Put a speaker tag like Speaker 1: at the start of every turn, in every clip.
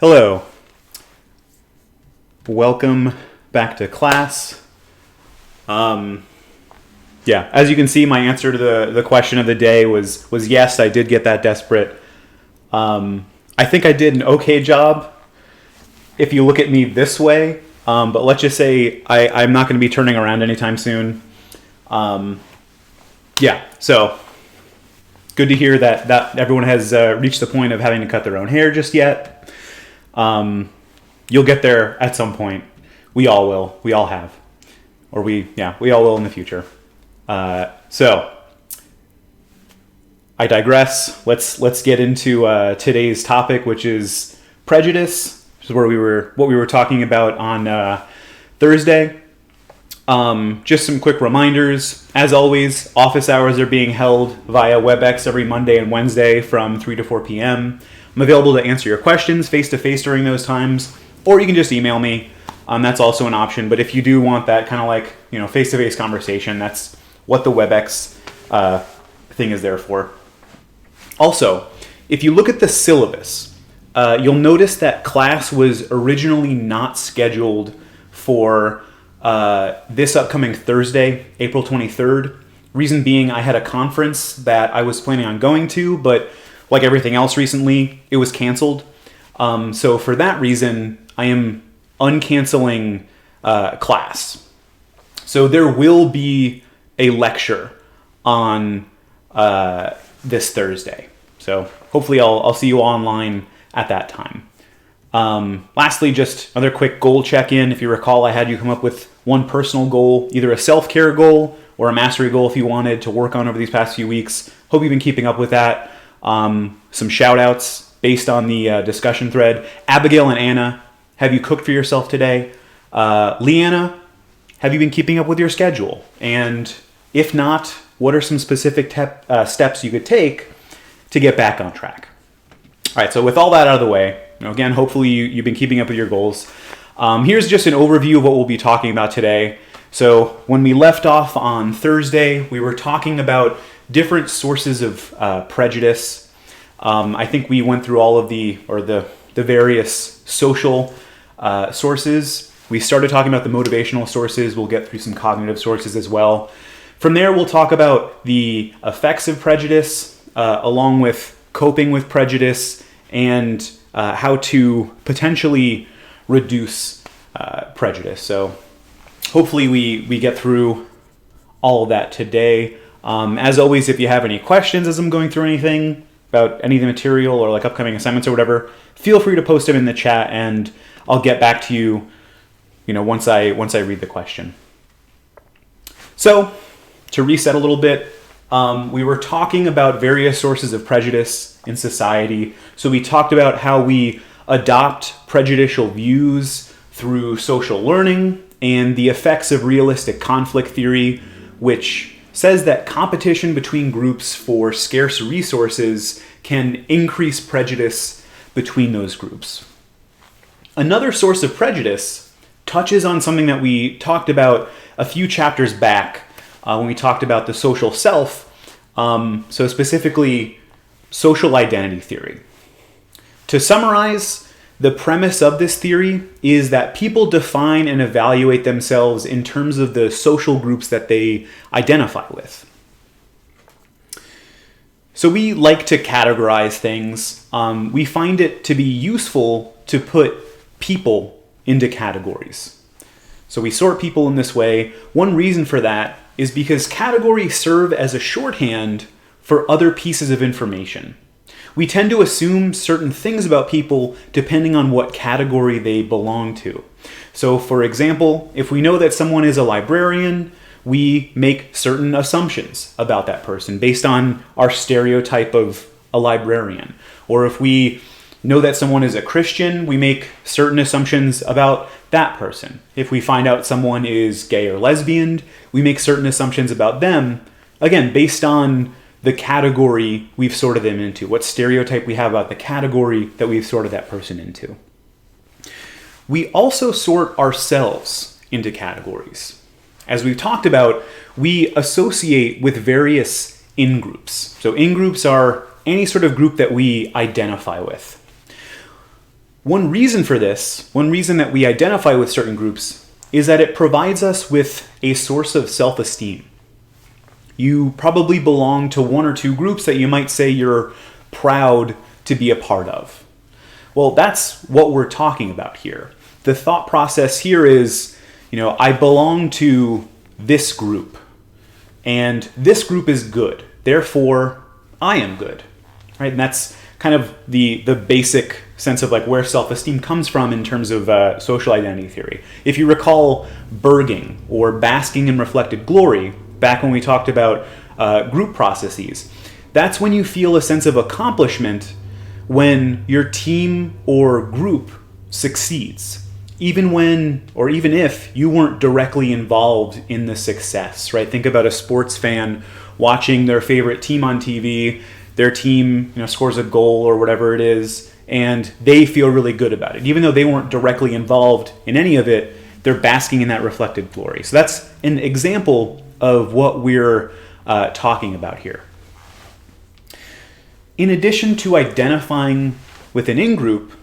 Speaker 1: Hello. Welcome back to class. As you can see, my answer to the question of the day was yes, I did get that desperate. I think I did an okay job if you look at me this way, but let's just say I'm not going to be turning around anytime soon. So good to hear that everyone has reached the point of having to cut their own hair just yet. You'll get there at some point. We all will. We all have. Or we all will in the future. So I digress. Let's get into today's topic, which is prejudice, which is what we were talking about on Thursday. Just some quick reminders. As always, office hours are being held via WebEx every Monday and Wednesday from 3 to 4 p.m. I'm available to answer your questions face-to-face during those times, or you can just email me. That's also an option. But if you do want that kind of like, face-to-face conversation, that's what the WebEx thing is there for. Also, if you look at the syllabus, you'll notice that class was originally not scheduled for this upcoming Thursday, April 23rd. Reason being, I had a conference that I was planning on going to, but like everything else recently, it was canceled. So for that reason, I am uncanceling class. So there will be a lecture on this Thursday. So hopefully I'll see you online at that time. Lastly, just another quick goal check-in. If you recall, I had you come up with one personal goal, either a self-care goal or a mastery goal if you wanted to work on over these past few weeks. Hope you've been keeping up with that. Some shout-outs based on the discussion thread. Abigail and Anna, have you cooked for yourself today? Leanna, have you been keeping up with your schedule? And if not, what are some specific steps you could take to get back on track? All right, so with all that out of the way, again, hopefully you've been keeping up with your goals. Here's just an overview of what we'll be talking about today. So when we left off on Thursday, we were talking about different sources of prejudice. I think we went through all of the various social sources. We started talking about the motivational sources. We'll get through some cognitive sources as well. From there, we'll talk about the effects of prejudice, along with coping with prejudice, and how to potentially reduce prejudice. So hopefully we get through all of that today. As always, if you have any questions as I'm going through anything about any of the material or like upcoming assignments or whatever, feel free to post them in the chat and I'll get back to you, once I read the question. So to reset a little bit, we were talking about various sources of prejudice in society. So we talked about how we adopt prejudicial views through social learning and the effects of realistic conflict theory, which says that competition between groups for scarce resources can increase prejudice between those groups. Another source of prejudice touches on something that we talked about a few chapters back when we talked about the social self, so specifically social identity theory. To summarize, the premise of this theory is that people define and evaluate themselves in terms of the social groups that they identify with. So we like to categorize things. We find it to be useful to put people into categories. So we sort people in this way. One reason for that is because categories serve as a shorthand for other pieces of information. We tend to assume certain things about people depending on what category they belong to. So for example, if we know that someone is a librarian, we make certain assumptions about that person based on our stereotype of a librarian. Or if we know that someone is a Christian, we make certain assumptions about that person. If we find out someone is gay or lesbian, we make certain assumptions about them, again, based on the category we've sorted them into, what stereotype we have about the category that we've sorted that person into. We also sort ourselves into categories. As we've talked about, we associate with various in-groups. So in-groups are any sort of group that we identify with. One reason for this, one reason that we identify with certain groups, is that it provides us with a source of self-esteem. You probably belong to one or two groups that you might say you're proud to be a part of. Well, that's what we're talking about here. The thought process here is, I belong to this group, and this group is good, therefore I am good, right? And that's kind of the basic sense of like where self-esteem comes from in terms of social identity theory. If you recall Berging or basking in reflected glory, back when we talked about group processes, that's when you feel a sense of accomplishment when your team or group succeeds, even when or even if you weren't directly involved in the success, right? Think about a sports fan watching their favorite team on TV. Their team, scores a goal or whatever it is, and they feel really good about it. Even though they weren't directly involved in any of it, they're basking in that reflected glory. So that's an example of what we're talking about here. In addition to identifying with an in-group,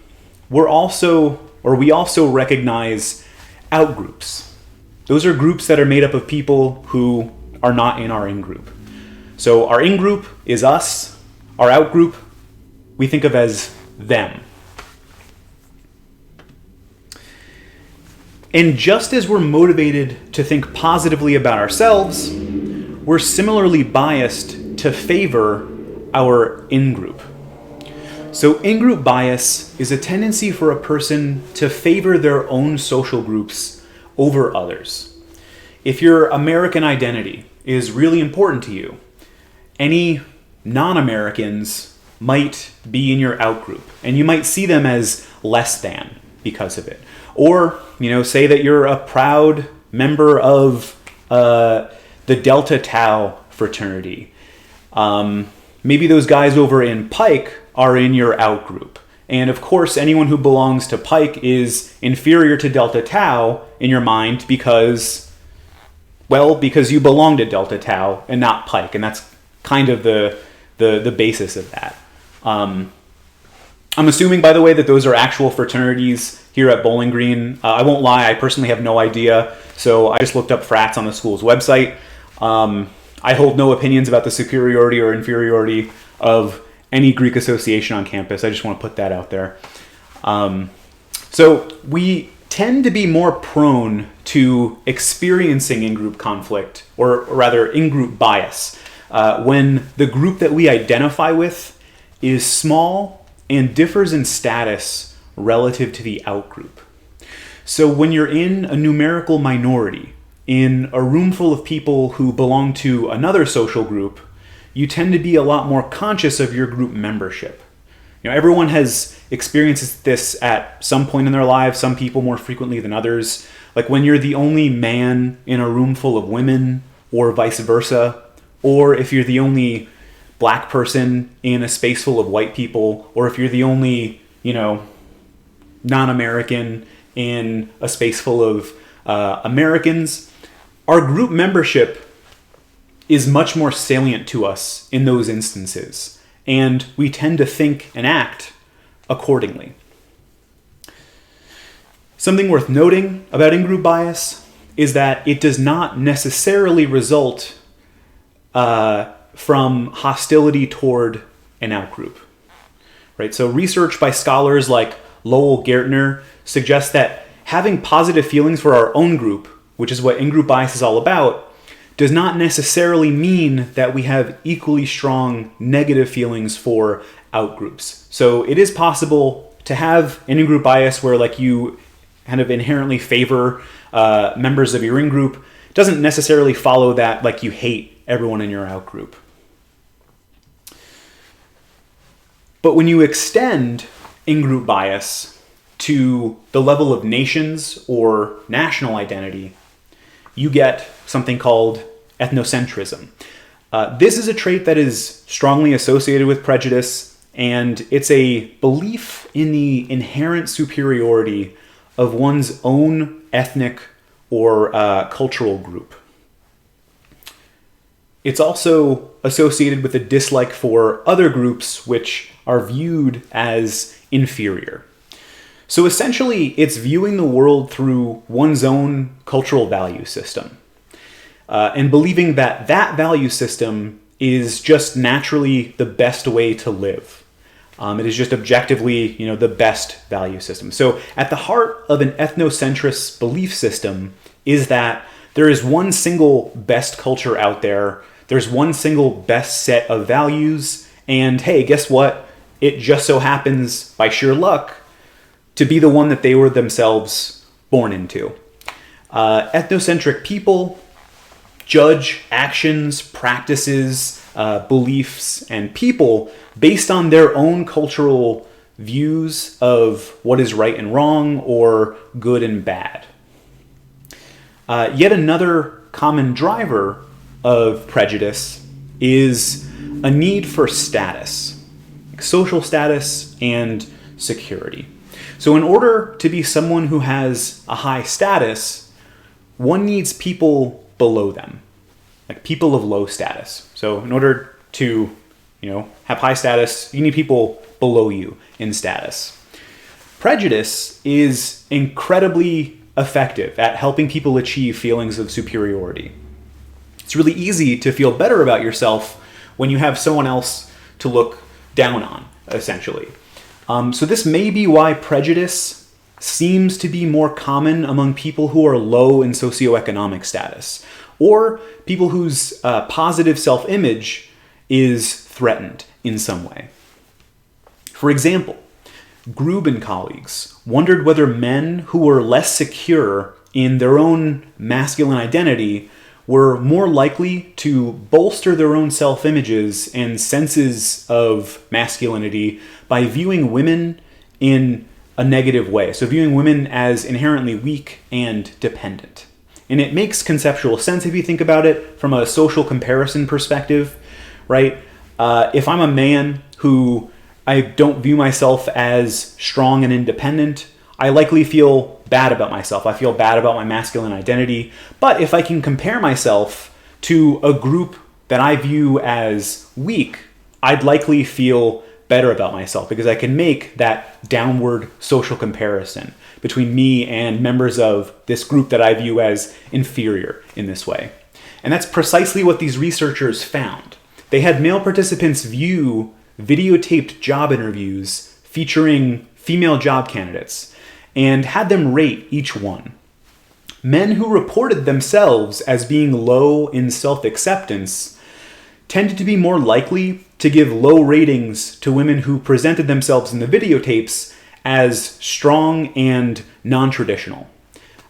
Speaker 1: we also recognize out-groups. Those are groups that are made up of people who are not in our in-group. So our in-group is us. Our out-group we think of as them. And just as we're motivated to think positively about ourselves, we're similarly biased to favor our in-group. So in-group bias is a tendency for a person to favor their own social groups over others. If your American identity is really important to you, any non-Americans might be in your out-group, and you might see them as less than because of it. Or, say that you're a proud member of the Delta Tau fraternity. Maybe those guys over in Pike are in your out-group. And of course, anyone who belongs to Pike is inferior to Delta Tau in your mind because you belong to Delta Tau and not Pike. And that's kind of the basis of that. I'm assuming, by the way, that those are actual fraternities here at Bowling Green. I won't lie, I personally have no idea, so I just looked up frats on the school's website. I hold no opinions about the superiority or inferiority of any Greek association on campus. I just want to put that out there. So we tend to be more prone to experiencing in-group conflict, or rather in-group bias, when the group that we identify with is small and differs in status relative to the out-group. So when you're in a numerical minority, in a room full of people who belong to another social group, you tend to be a lot more conscious of your group membership. Everyone has experienced this at some point in their lives, some people more frequently than others. Like when you're the only man in a room full of women, or vice versa, or if you're the only black person in a space full of white people, or if you're the only, non-American in a space full of Americans, our group membership is much more salient to us in those instances, and we tend to think and act accordingly. Something worth noting about in-group bias is that it does not necessarily result from hostility toward an out-group. Right? So research by scholars like Lowell Gertner suggests that having positive feelings for our own group, which is what in-group bias is all about, does not necessarily mean that we have equally strong negative feelings for out-groups. So it is possible to have an in-group bias where you kind of inherently favor members of your in-group. It doesn't necessarily follow that you hate everyone in your out-group. But when you extend in-group bias to the level of nations or national identity, you get something called ethnocentrism. This is a trait that is strongly associated with prejudice, and it's a belief in the inherent superiority of one's own ethnic or cultural group. It's also associated with a dislike for other groups which are viewed as inferior. So essentially, it's viewing the world through one's own cultural value system, and believing that that value system is just naturally the best way to live. It is just objectively, the best value system. So at the heart of an ethnocentrist belief system is that there is one single best culture out there. There's one single best set of values. And hey, guess what? It just so happens, by sheer luck, to be the one that they were themselves born into. Ethnocentric people judge actions, practices, beliefs, and people based on their own cultural views of what is right and wrong or good and bad. Yet another common driver of prejudice is a need for status, social status, and security. So in order to be someone who has a high status, one needs people below them, like people of low status. So in order to, have high status, you need people below you in status. Prejudice is incredibly effective at helping people achieve feelings of superiority. It's really easy to feel better about yourself when you have someone else to look down on, essentially. So this may be why prejudice seems to be more common among people who are low in socioeconomic status, or people whose positive self-image is threatened in some way. For example, Grube and colleagues wondered whether men who were less secure in their own masculine identity were more likely to bolster their own self-images and senses of masculinity by viewing women in a negative way. So viewing women as inherently weak and dependent. And it makes conceptual sense if you think about it from a social comparison perspective, right? If I'm a man who I don't view myself as strong and independent, I likely feel bad about myself. I feel bad about my masculine identity. But if I can compare myself to a group that I view as weak, I'd likely feel better about myself because I can make that downward social comparison between me and members of this group that I view as inferior in this way. And that's precisely what these researchers found. They had male participants view videotaped job interviews featuring female job candidates and had them rate each one. Men who reported themselves as being low in self-acceptance tended to be more likely to give low ratings to women who presented themselves in the videotapes as strong and non-traditional.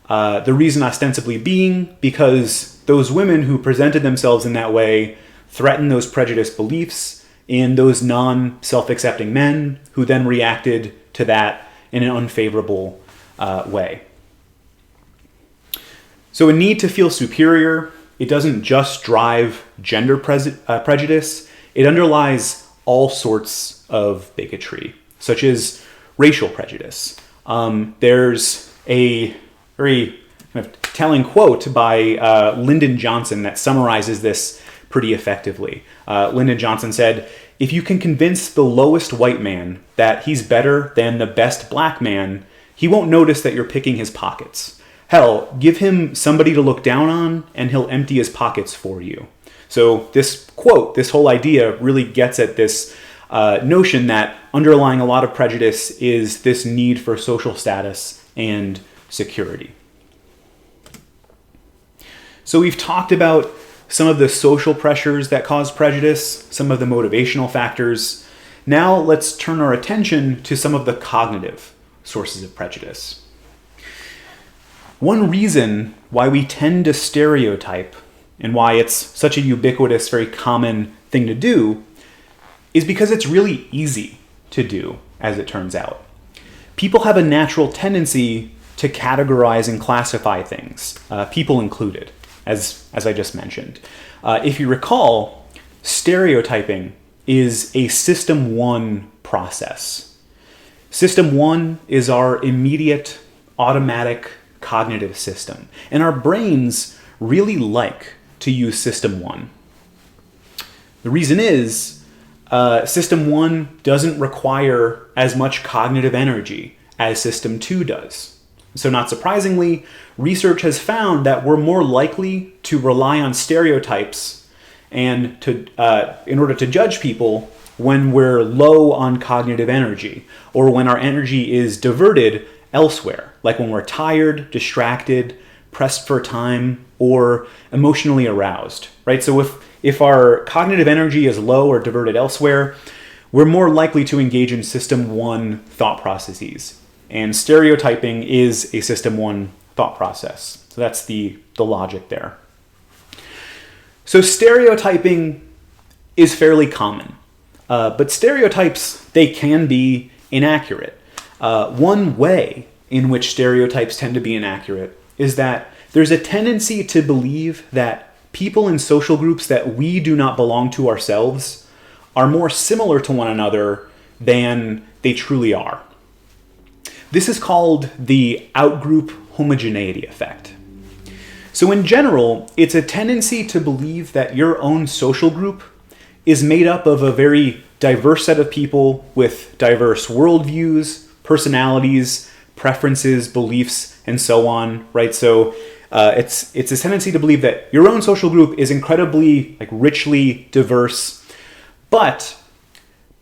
Speaker 1: The reason ostensibly being because those women who presented themselves in that way threatened those prejudiced beliefs in those non-self-accepting men who then reacted to that in an unfavorable way. So a need to feel superior, it doesn't just drive gender prejudice, it underlies all sorts of bigotry, such as racial prejudice. There's a very kind of telling quote by Lyndon Johnson that summarizes this pretty effectively. Lyndon Johnson said, "If you can convince the lowest white man that he's better than the best black man, he won't notice that you're picking his pockets. Hell, give him somebody to look down on and he'll empty his pockets for you." So this quote, this whole idea really gets at this notion that underlying a lot of prejudice is this need for social status and security. So we've talked about some of the social pressures that cause prejudice, some of the motivational factors. Now let's turn our attention to some of the cognitive sources of prejudice. One reason why we tend to stereotype and why it's such a ubiquitous, very common thing to do is because it's really easy to do, as it turns out. People have a natural tendency to categorize and classify things, people included, as I just mentioned. If you recall, stereotyping is a System 1 process. System 1 is our immediate, automatic cognitive system, and our brains really like to use System 1. The reason is, System 1 doesn't require as much cognitive energy as system 2 does. So not surprisingly, research has found that we're more likely to rely on stereotypes and in order to judge people when we're low on cognitive energy, or when our energy is diverted elsewhere, like when we're tired, distracted, pressed for time, or emotionally aroused, right? So if our cognitive energy is low or diverted elsewhere, we're more likely to engage in system 1 thought processes. And stereotyping is a system 1 thought process. So that's the logic there. So stereotyping is fairly common. But stereotypes, they can be inaccurate. One way in which stereotypes tend to be inaccurate is that there's a tendency to believe that people in social groups that we do not belong to ourselves are more similar to one another than they truly are. This is called the outgroup homogeneity effect. So in general, it's a tendency to believe that your own social group is made up of a very diverse set of people with diverse worldviews, personalities, preferences, beliefs, and so on, right? So it's a tendency to believe that your own social group is incredibly richly diverse, but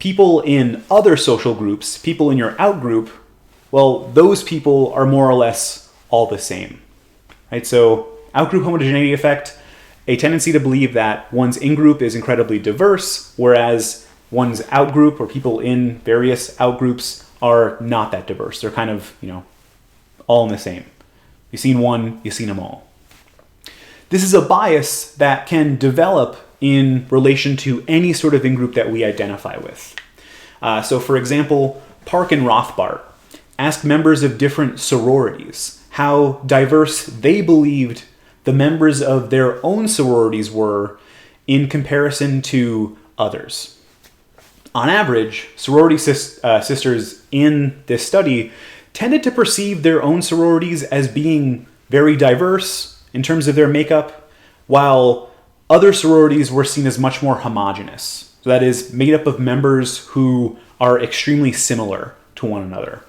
Speaker 1: people in other social groups, people in your outgroup, well, those people are more or less all the same, right? So outgroup homogeneity effect, a tendency to believe that one's in-group is incredibly diverse, whereas one's outgroup or people in various outgroups are not that diverse. They're kind of, all in the same. You've seen one, you've seen them all. This is a bias that can develop in relation to any sort of in-group that we identify with. So for example, Park and Rothbart asked members of different sororities how diverse they believed the members of their own sororities were in comparison to others. On average, sorority sisters in this study tended to perceive their own sororities as being very diverse in terms of their makeup, while other sororities were seen as much more homogeneous. So that is, made up of members who are extremely similar to one another.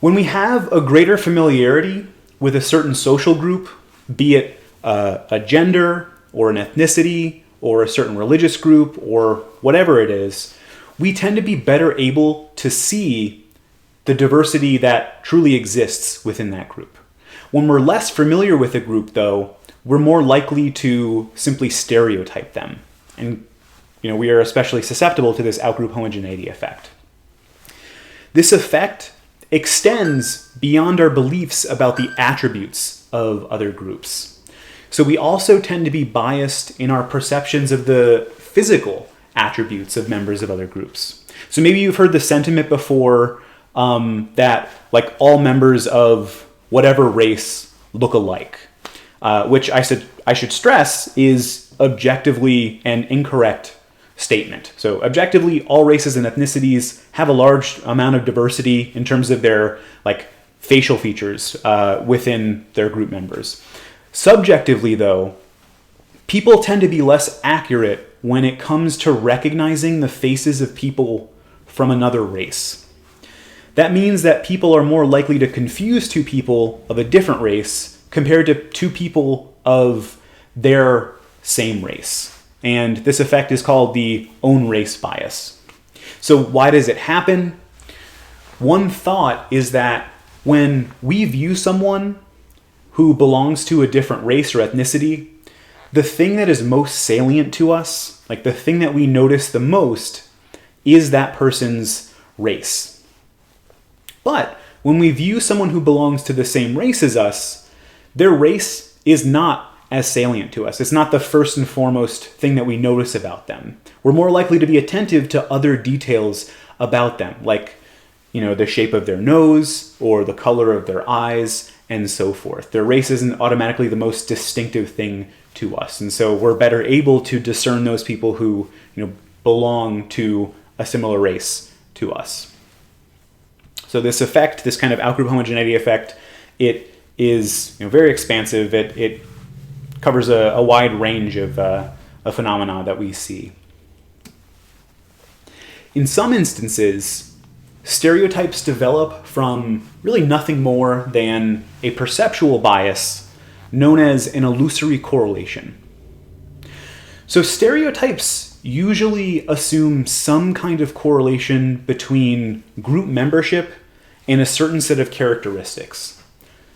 Speaker 1: When we have a greater familiarity with a certain social group, be it a gender or an ethnicity or a certain religious group or whatever it is, we tend to be better able to see the diversity that truly exists within that group. When we're less familiar with a group, though, we're more likely to simply stereotype them. And we are especially susceptible to this outgroup homogeneity effect. This effect extends beyond our beliefs about the attributes of other groups. So we also tend to be biased in our perceptions of the physical attributes of members of other groups. So maybe you've heard the sentiment before that all members of whatever race look alike, which I should stress is objectively an incorrect statement. So objectively, all races and ethnicities have a large amount of diversity in terms of their facial features within their group members. Subjectively, though, people tend to be less accurate when it comes to recognizing the faces of people from another race. That means that people are more likely to confuse two people of a different race compared to two people of their same race. And this effect is called the own race bias. So why does it happen? One thought is that when we view someone who belongs to a different race or ethnicity, the thing that is most salient to us, the thing that we notice the most, is that person's race. But when we view someone who belongs to the same race as us, their race is not as salient to us. It's not the first and foremost thing that we notice about them. We're more likely to be attentive to other details about them, the shape of their nose or the color of their eyes and so forth. Their race isn't automatically the most distinctive thing to us. And so we're better able to discern those people who, belong to a similar race to us. So this effect, this kind of outgroup homogeneity effect, it is very expansive. It covers a wide range of phenomena that we see. In some instances, stereotypes develop from really nothing more than a perceptual bias known as an illusory correlation. So stereotypes usually assume some kind of correlation between group membership and a certain set of characteristics.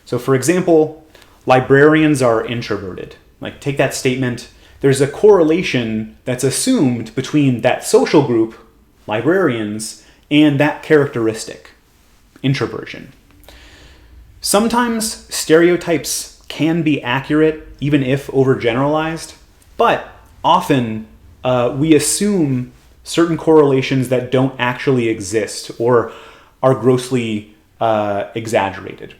Speaker 1: So for example, librarians are introverted. Like, take that statement, there's a correlation that's assumed between that social group, librarians, and that characteristic, introversion. Sometimes stereotypes can be accurate, even if overgeneralized, but often we assume certain correlations that don't actually exist or are grossly exaggerated.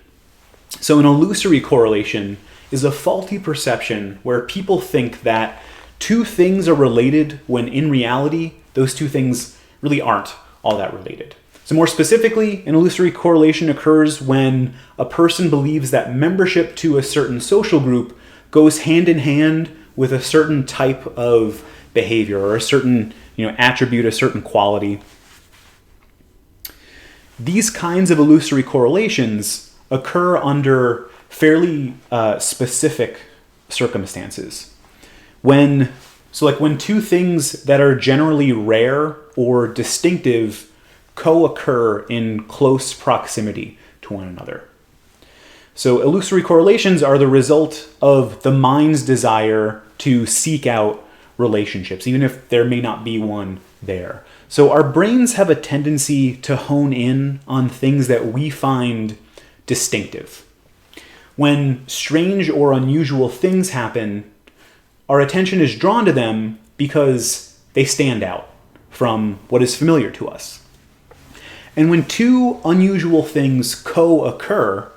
Speaker 1: So an illusory correlation is a faulty perception where people think that two things are related when in reality, those two things really aren't all that related. So more specifically, an illusory correlation occurs when a person believes that membership to a certain social group goes hand in hand with a certain type of behavior or a certain attribute, a certain quality. These kinds of illusory correlations occur under fairly specific circumstances. When two things that are generally rare or distinctive co-occur in close proximity to one another. So illusory correlations are the result of the mind's desire to seek out relationships, even if there may not be one there. So our brains have a tendency to hone in on things that we find distinctive. When strange or unusual things happen, our attention is drawn to them because they stand out from what is familiar to us. And when two unusual things co-occur,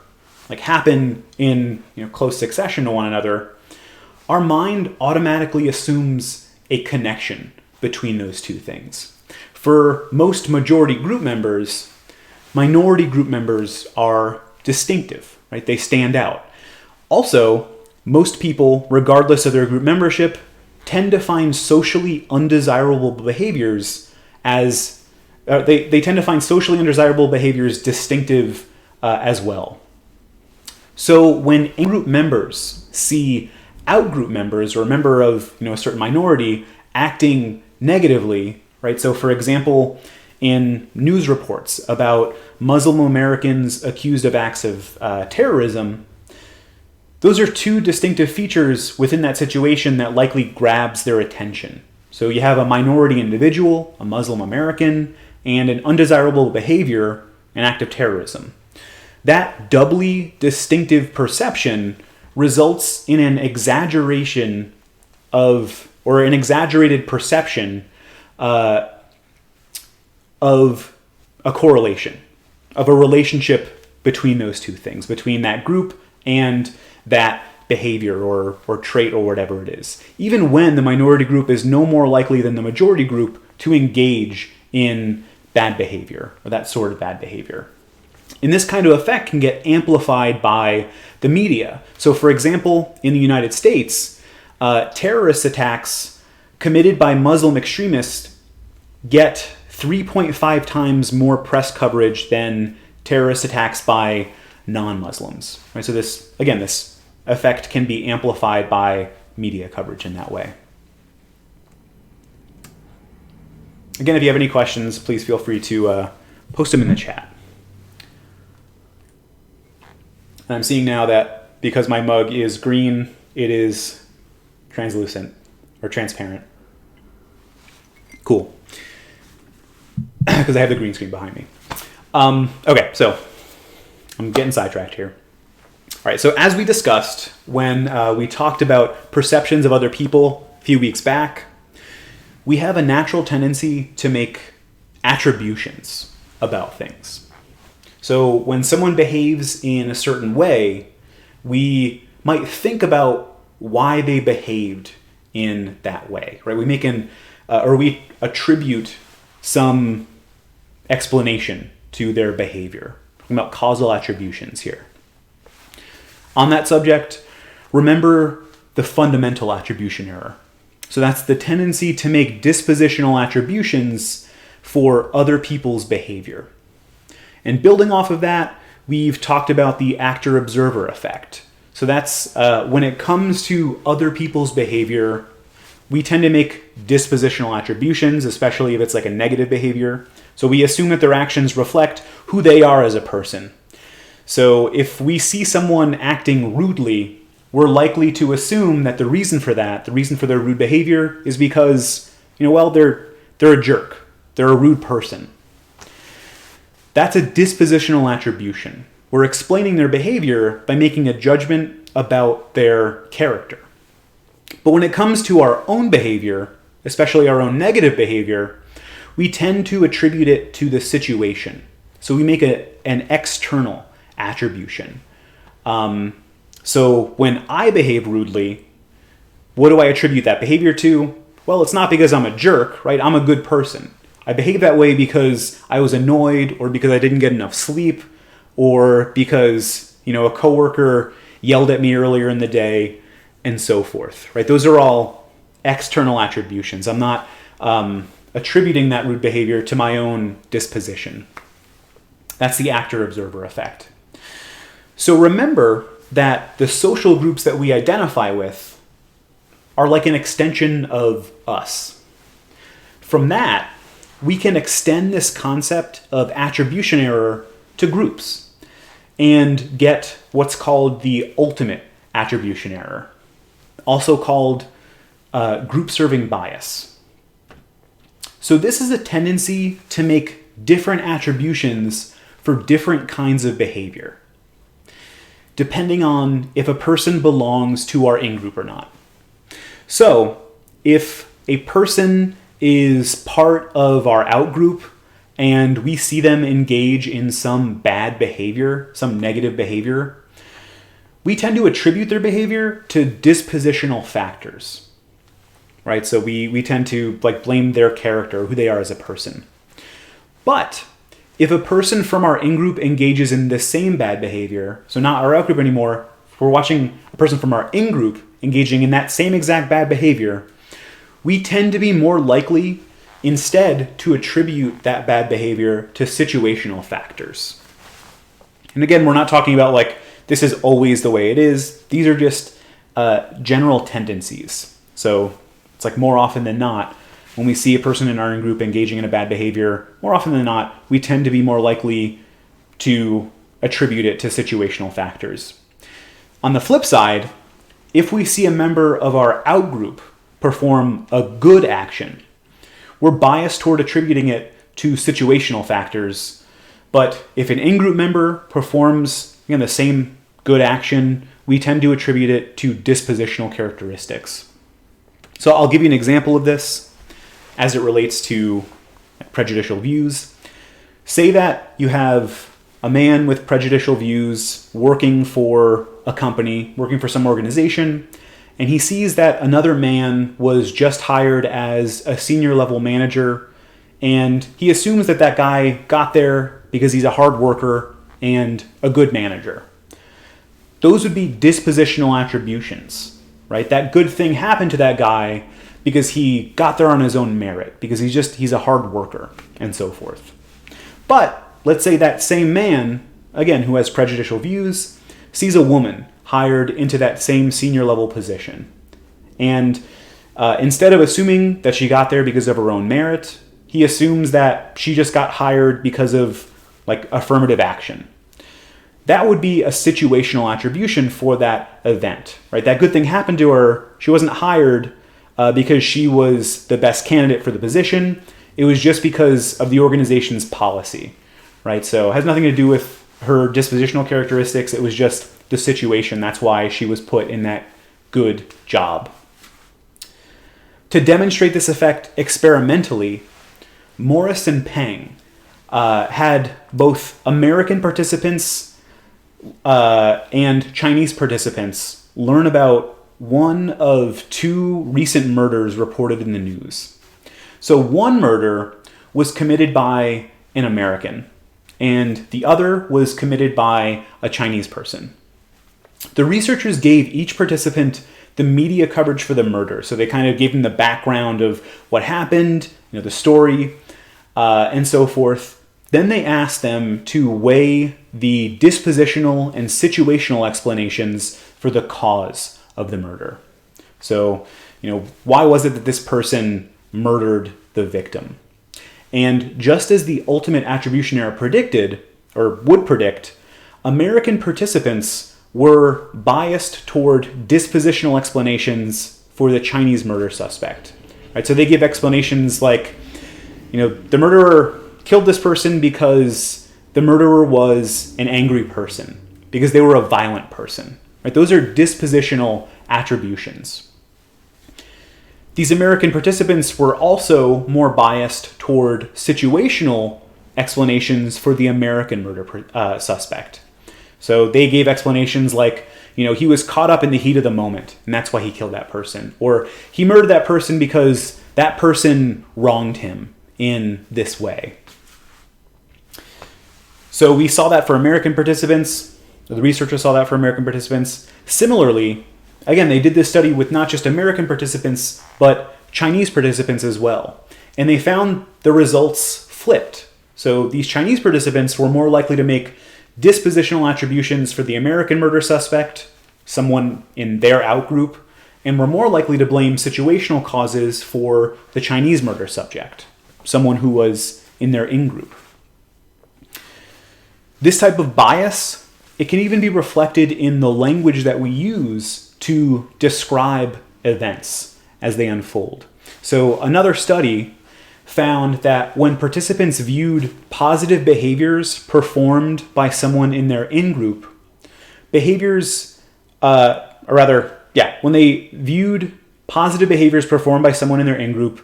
Speaker 1: like happen in close succession to one another, our mind automatically assumes a connection between those two things. For most majority group members, minority group members are distinctive, right? They stand out. Also, most people, regardless of their group membership, tend to find socially undesirable behaviors as they tend to find socially undesirable behaviors distinctive as well. So when in-group members see out-group members or a member of a certain minority acting negatively, right? So for example, in news reports about Muslim Americans accused of acts of terrorism, those are two distinctive features within that situation that likely grabs their attention. So you have a minority individual, a Muslim American, and an undesirable behavior, an act of terrorism. That doubly distinctive perception results in an exaggeration or an exaggerated perception of a correlation, of a relationship between those two things, between that group and that behavior or trait or whatever it is, even when the minority group is no more likely than the majority group to engage in bad behavior or that sort of bad behavior. And this kind of effect can get amplified by the media. So for example, in the United States, terrorist attacks committed by Muslim extremists get 3.5 times more press coverage than terrorist attacks by non-Muslims. Right? So this effect can be amplified by media coverage in that way. Again, if you have any questions, please feel free to post them in the chat. And I'm seeing now that because my mug is green, it is translucent or transparent. Cool. Because I have the green screen behind me. Okay, so I'm getting sidetracked here. All right, so as we discussed when we talked about perceptions of other people a few weeks back, we have a natural tendency to make attributions about things. So when someone behaves in a certain way, we might think about why they behaved in that way, right? We make we attribute some explanation to their behavior. We're talking about causal attributions here. On that subject, remember the fundamental attribution error. So that's the tendency to make dispositional attributions for other people's behavior. And building off of that, we've talked about the actor-observer effect. So that's when it comes to other people's behavior, we tend to make dispositional attributions, especially if it's like a negative behavior. So we assume that their actions reflect who they are as a person. So if we see someone acting rudely, we're likely to assume that the reason for their rude behavior is because, they're a jerk. They're a rude person. That's a dispositional attribution. We're explaining their behavior by making a judgment about their character. But when it comes to our own behavior, especially our own negative behavior, we tend to attribute it to the situation. So we make an external attribution. So when I behave rudely, what do I attribute that behavior to? Well, it's not because I'm a jerk, right? I'm a good person. I behave that way because I was annoyed, or because I didn't get enough sleep, or because, a coworker yelled at me earlier in the day, and so forth, right? Those are all external attributions. I'm not attributing that rude behavior to my own disposition. That's the actor-observer effect. So remember that the social groups that we identify with are like an extension of us. From that, we can extend this concept of attribution error to groups and get what's called the ultimate attribution error, also called group-serving bias. So this is a tendency to make different attributions for different kinds of behavior, depending on if a person belongs to our in-group or not. So if a person is part of our out-group and we see them engage in some bad behavior, some negative behavior, we tend to attribute their behavior to dispositional factors, right? So we tend to blame their character, who they are as a person. But if a person from our in-group engages in the same bad behavior, so not our out-group anymore, we're watching a person from our in-group engaging in that same exact bad behavior, we tend to be more likely instead to attribute that bad behavior to situational factors. And again, we're not talking about this is always the way it is. These are just general tendencies. So it's more often than not, when we see a person in our in-group engaging in a bad behavior, more often than not, we tend to be more likely to attribute it to situational factors. On the flip side, if we see a member of our out-group perform a good action, we're biased toward attributing it to situational factors. But if an in-group member performs the same good action, we tend to attribute it to dispositional characteristics. So I'll give you an example of this as it relates to prejudicial views. Say that you have a man with prejudicial views working for a company, working for some organization, and he sees that another man was just hired as a senior level manager, and he assumes that that guy got there because he's a hard worker and a good manager. Those would be dispositional attributions, right? That good thing happened to that guy because he got there on his own merit, because he's a hard worker, and so forth. But let's say that same man, again, who has prejudicial views, sees a woman hired into that same senior level position. And instead of assuming that she got there because of her own merit, he assumes that she just got hired because of affirmative action. That would be a situational attribution for that event, right? That good thing happened to her. She wasn't hired because she was the best candidate for the position. It was just because of the organization's policy, right? So it has nothing to do with her dispositional characteristics. It was just the situation. That's why she was put in that good job. To demonstrate this effect experimentally, Morris and Peng had both American participants and Chinese participants learn about one of two recent murders reported in the news. So one murder was committed by an American, and the other was committed by a Chinese person. The researchers gave each participant the media coverage for the murder. So they kind of gave them the background of what happened, the story, and so forth. Then they asked them to weigh the dispositional and situational explanations for the cause of the murder. So, why was it that this person murdered the victim? And just as the ultimate attribution error predicted, or would predict, American participants were biased toward dispositional explanations for the Chinese murder suspect. Right? So they give explanations like, the murderer killed this person because the murderer was an angry person, because they were a violent person. Right? Those are dispositional attributions. These American participants were also more biased toward situational explanations for the American murder suspect. So they gave explanations like, he was caught up in the heat of the moment, and that's why he killed that person. Or he murdered that person because that person wronged him in this way. So we saw that for American participants. The researchers saw that for American participants. Similarly, again, they did this study with not just American participants, but Chinese participants as well. And they found the results flipped. So these Chinese participants were more likely to make dispositional attributions for the American murder suspect, someone in their outgroup, and were more likely to blame situational causes for the Chinese murder subject, someone who was in their in-group. This type of bias, it can even be reflected in the language that we use to describe events as they unfold. So another study found that when participants viewed positive behaviors performed by someone in their in-group, when they viewed positive behaviors performed by someone in their in-group,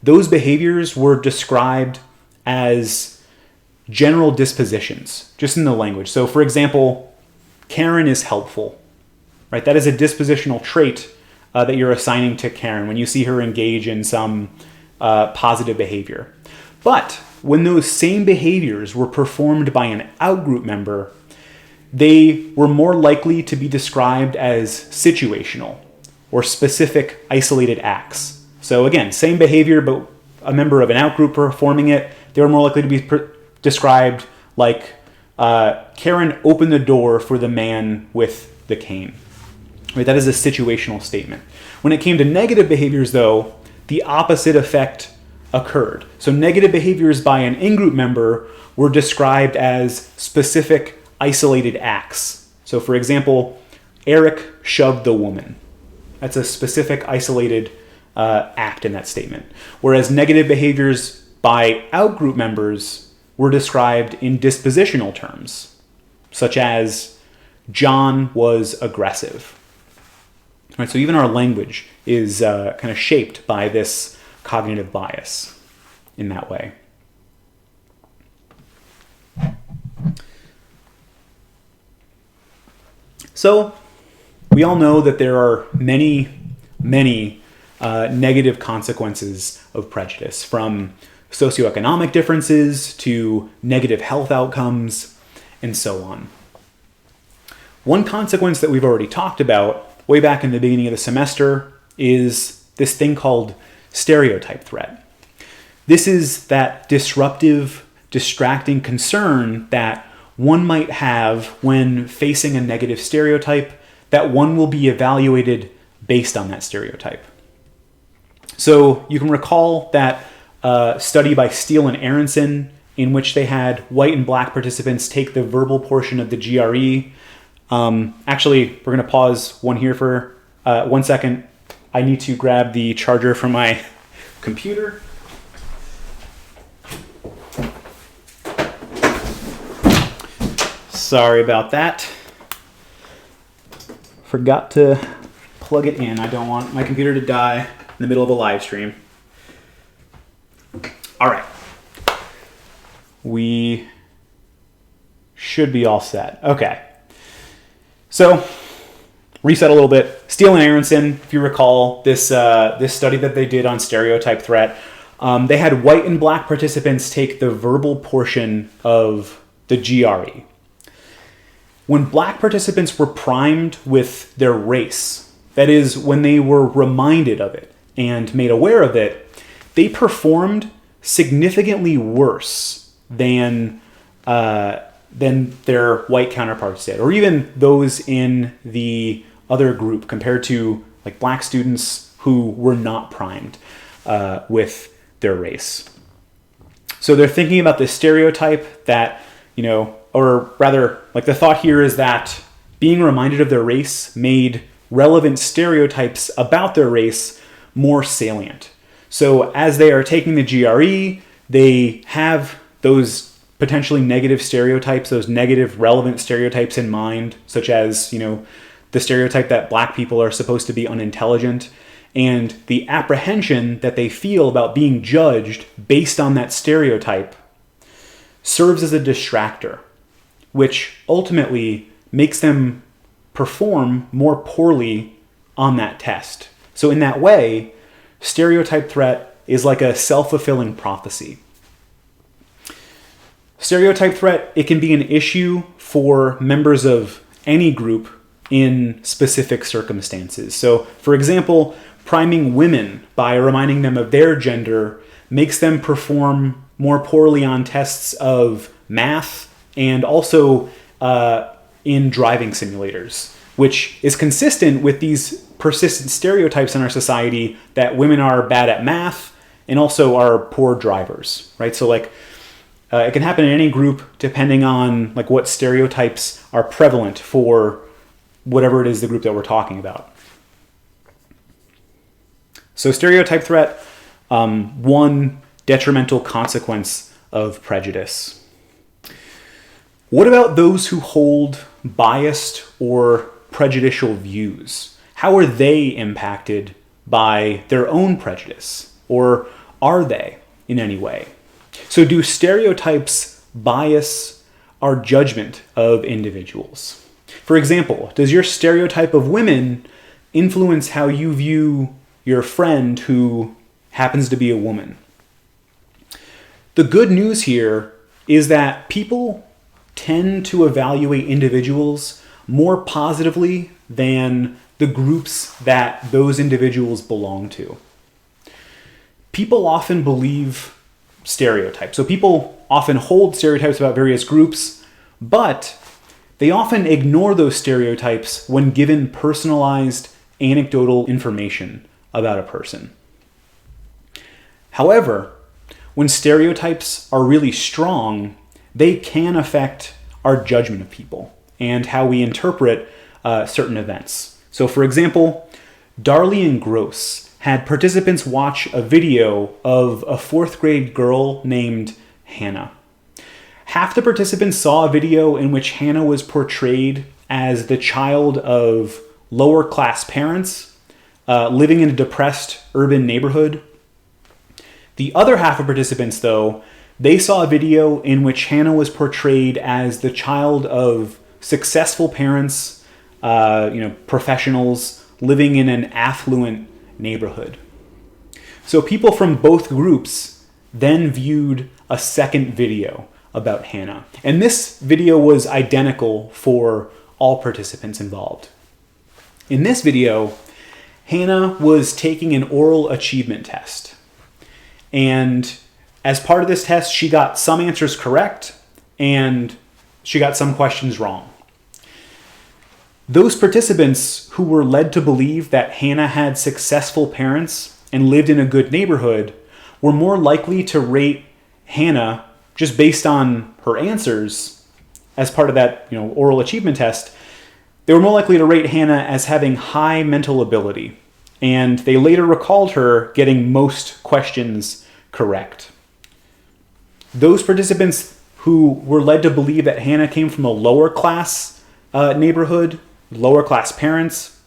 Speaker 1: those behaviors were described as general dispositions, just in the language. So for example, Karen is helpful, right? That is a dispositional trait that you're assigning to Karen when you see her engage in some positive behavior. But when those same behaviors were performed by an outgroup member, they were more likely to be described as situational or specific isolated acts. So again, same behavior, but a member of an outgroup performing it, they were more likely to be described like Karen opened the door for the man with the cane. Right? That is a situational statement. When it came to negative behaviors, though, the opposite effect occurred. So negative behaviors by an in-group member were described as specific isolated acts. So for example, Eric shoved the woman. That's a specific isolated act in that statement. Whereas negative behaviors by outgroup members were described in dispositional terms, such as John was aggressive. Right, so even our language is kind of shaped by this cognitive bias in that way. So we all know that there are many negative consequences of prejudice, from socioeconomic differences to negative health outcomes, and so on. One consequence that we've already talked about way back in the beginning of the semester is this thing called stereotype threat. This is that disruptive, distracting concern that one might have when facing a negative stereotype, that one will be evaluated based on that stereotype. So you can recall that study by Steele and Aronson, in which they had white and black participants take the verbal portion of the GRE. Actually, we're going to pause one here for 1 second. I need to grab the charger from my computer. Sorry about that. Forgot to plug it in. I don't want my computer to die in the middle of a live stream. All right. We should be all set. Okay. So, reset a little bit. Steele and Aronson, if you recall, this study that they did on stereotype threat, they had white and black participants take the verbal portion of the GRE. When black participants were primed with their race, that is, when they were reminded of it and made aware of it, they performed significantly worse than their white counterparts did, or even those in the other group compared to like black students who were not primed with their race. So they're thinking about this stereotype that, or rather, like the thought here is that being reminded of their race made relevant stereotypes about their race more salient. So as they are taking the GRE, they have those potentially negative stereotypes, those negative relevant stereotypes in mind, such as, the stereotype that black people are supposed to be unintelligent, and the apprehension that they feel about being judged based on that stereotype serves as a distractor, which ultimately makes them perform more poorly on that test. So in that way, stereotype threat is like a self-fulfilling prophecy. Stereotype threat, it can be an issue for members of any group in specific circumstances. So, for example, priming women by reminding them of their gender makes them perform more poorly on tests of math and also in driving simulators, which is consistent with these persistent stereotypes in our society that women are bad at math and also are poor drivers, right? So it can happen in any group depending on like what stereotypes are prevalent for whatever it is the group that we're talking about. So stereotype threat, one detrimental consequence of prejudice. What about those who hold biased or prejudicial views? How are they impacted by their own prejudice? Or are they in any way? So do stereotypes bias our judgment of individuals? For example, does your stereotype of women influence how you view your friend who happens to be a woman? The good news here is that people tend to evaluate individuals more positively than the groups that those individuals belong to. People often believe stereotypes. So people often hold stereotypes about various groups, but they often ignore those stereotypes when given personalized anecdotal information about a person. However, when stereotypes are really strong, they can affect our judgment of people and how we interpret certain events. So for example, Darley Gross had participants watch a video of a 4th grade girl named Hannah. Half the participants saw a video in which Hannah was portrayed as the child of lower class parents living in a depressed urban neighborhood. The other half of participants, though, they saw a video in which Hannah was portrayed as the child of successful parents, professionals living in an affluent neighborhood. So people from both groups then viewed a second video about Hannah. And this video was identical for all participants involved. In this video, Hannah was taking an oral achievement test. And as part of this test, she got some answers correct and she got some questions wrong. Those participants who were led to believe that Hannah had successful parents and lived in a good neighborhood were more likely to rate Hannah just based on her answers as part of that, oral achievement test. They were more likely to rate Hannah as having high mental ability, and they later recalled her getting most questions correct. Those participants who were led to believe that Hannah came from a lower class neighborhood, lower class parents,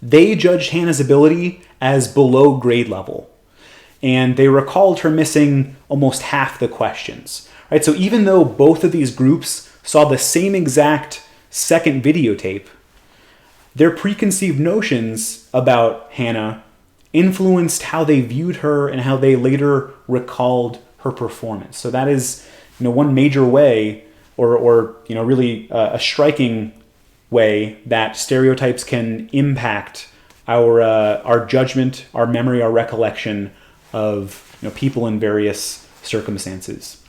Speaker 1: they judged Hannah's ability as below grade level. And they recalled her missing almost half the questions. Right? So even though both of these groups saw the same exact second videotape, their preconceived notions about Hannah influenced how they viewed her and how they later recalled her performance. So that is, one major way, or really a striking way that stereotypes can impact our judgment, our memory, our recollection of people in various circumstances.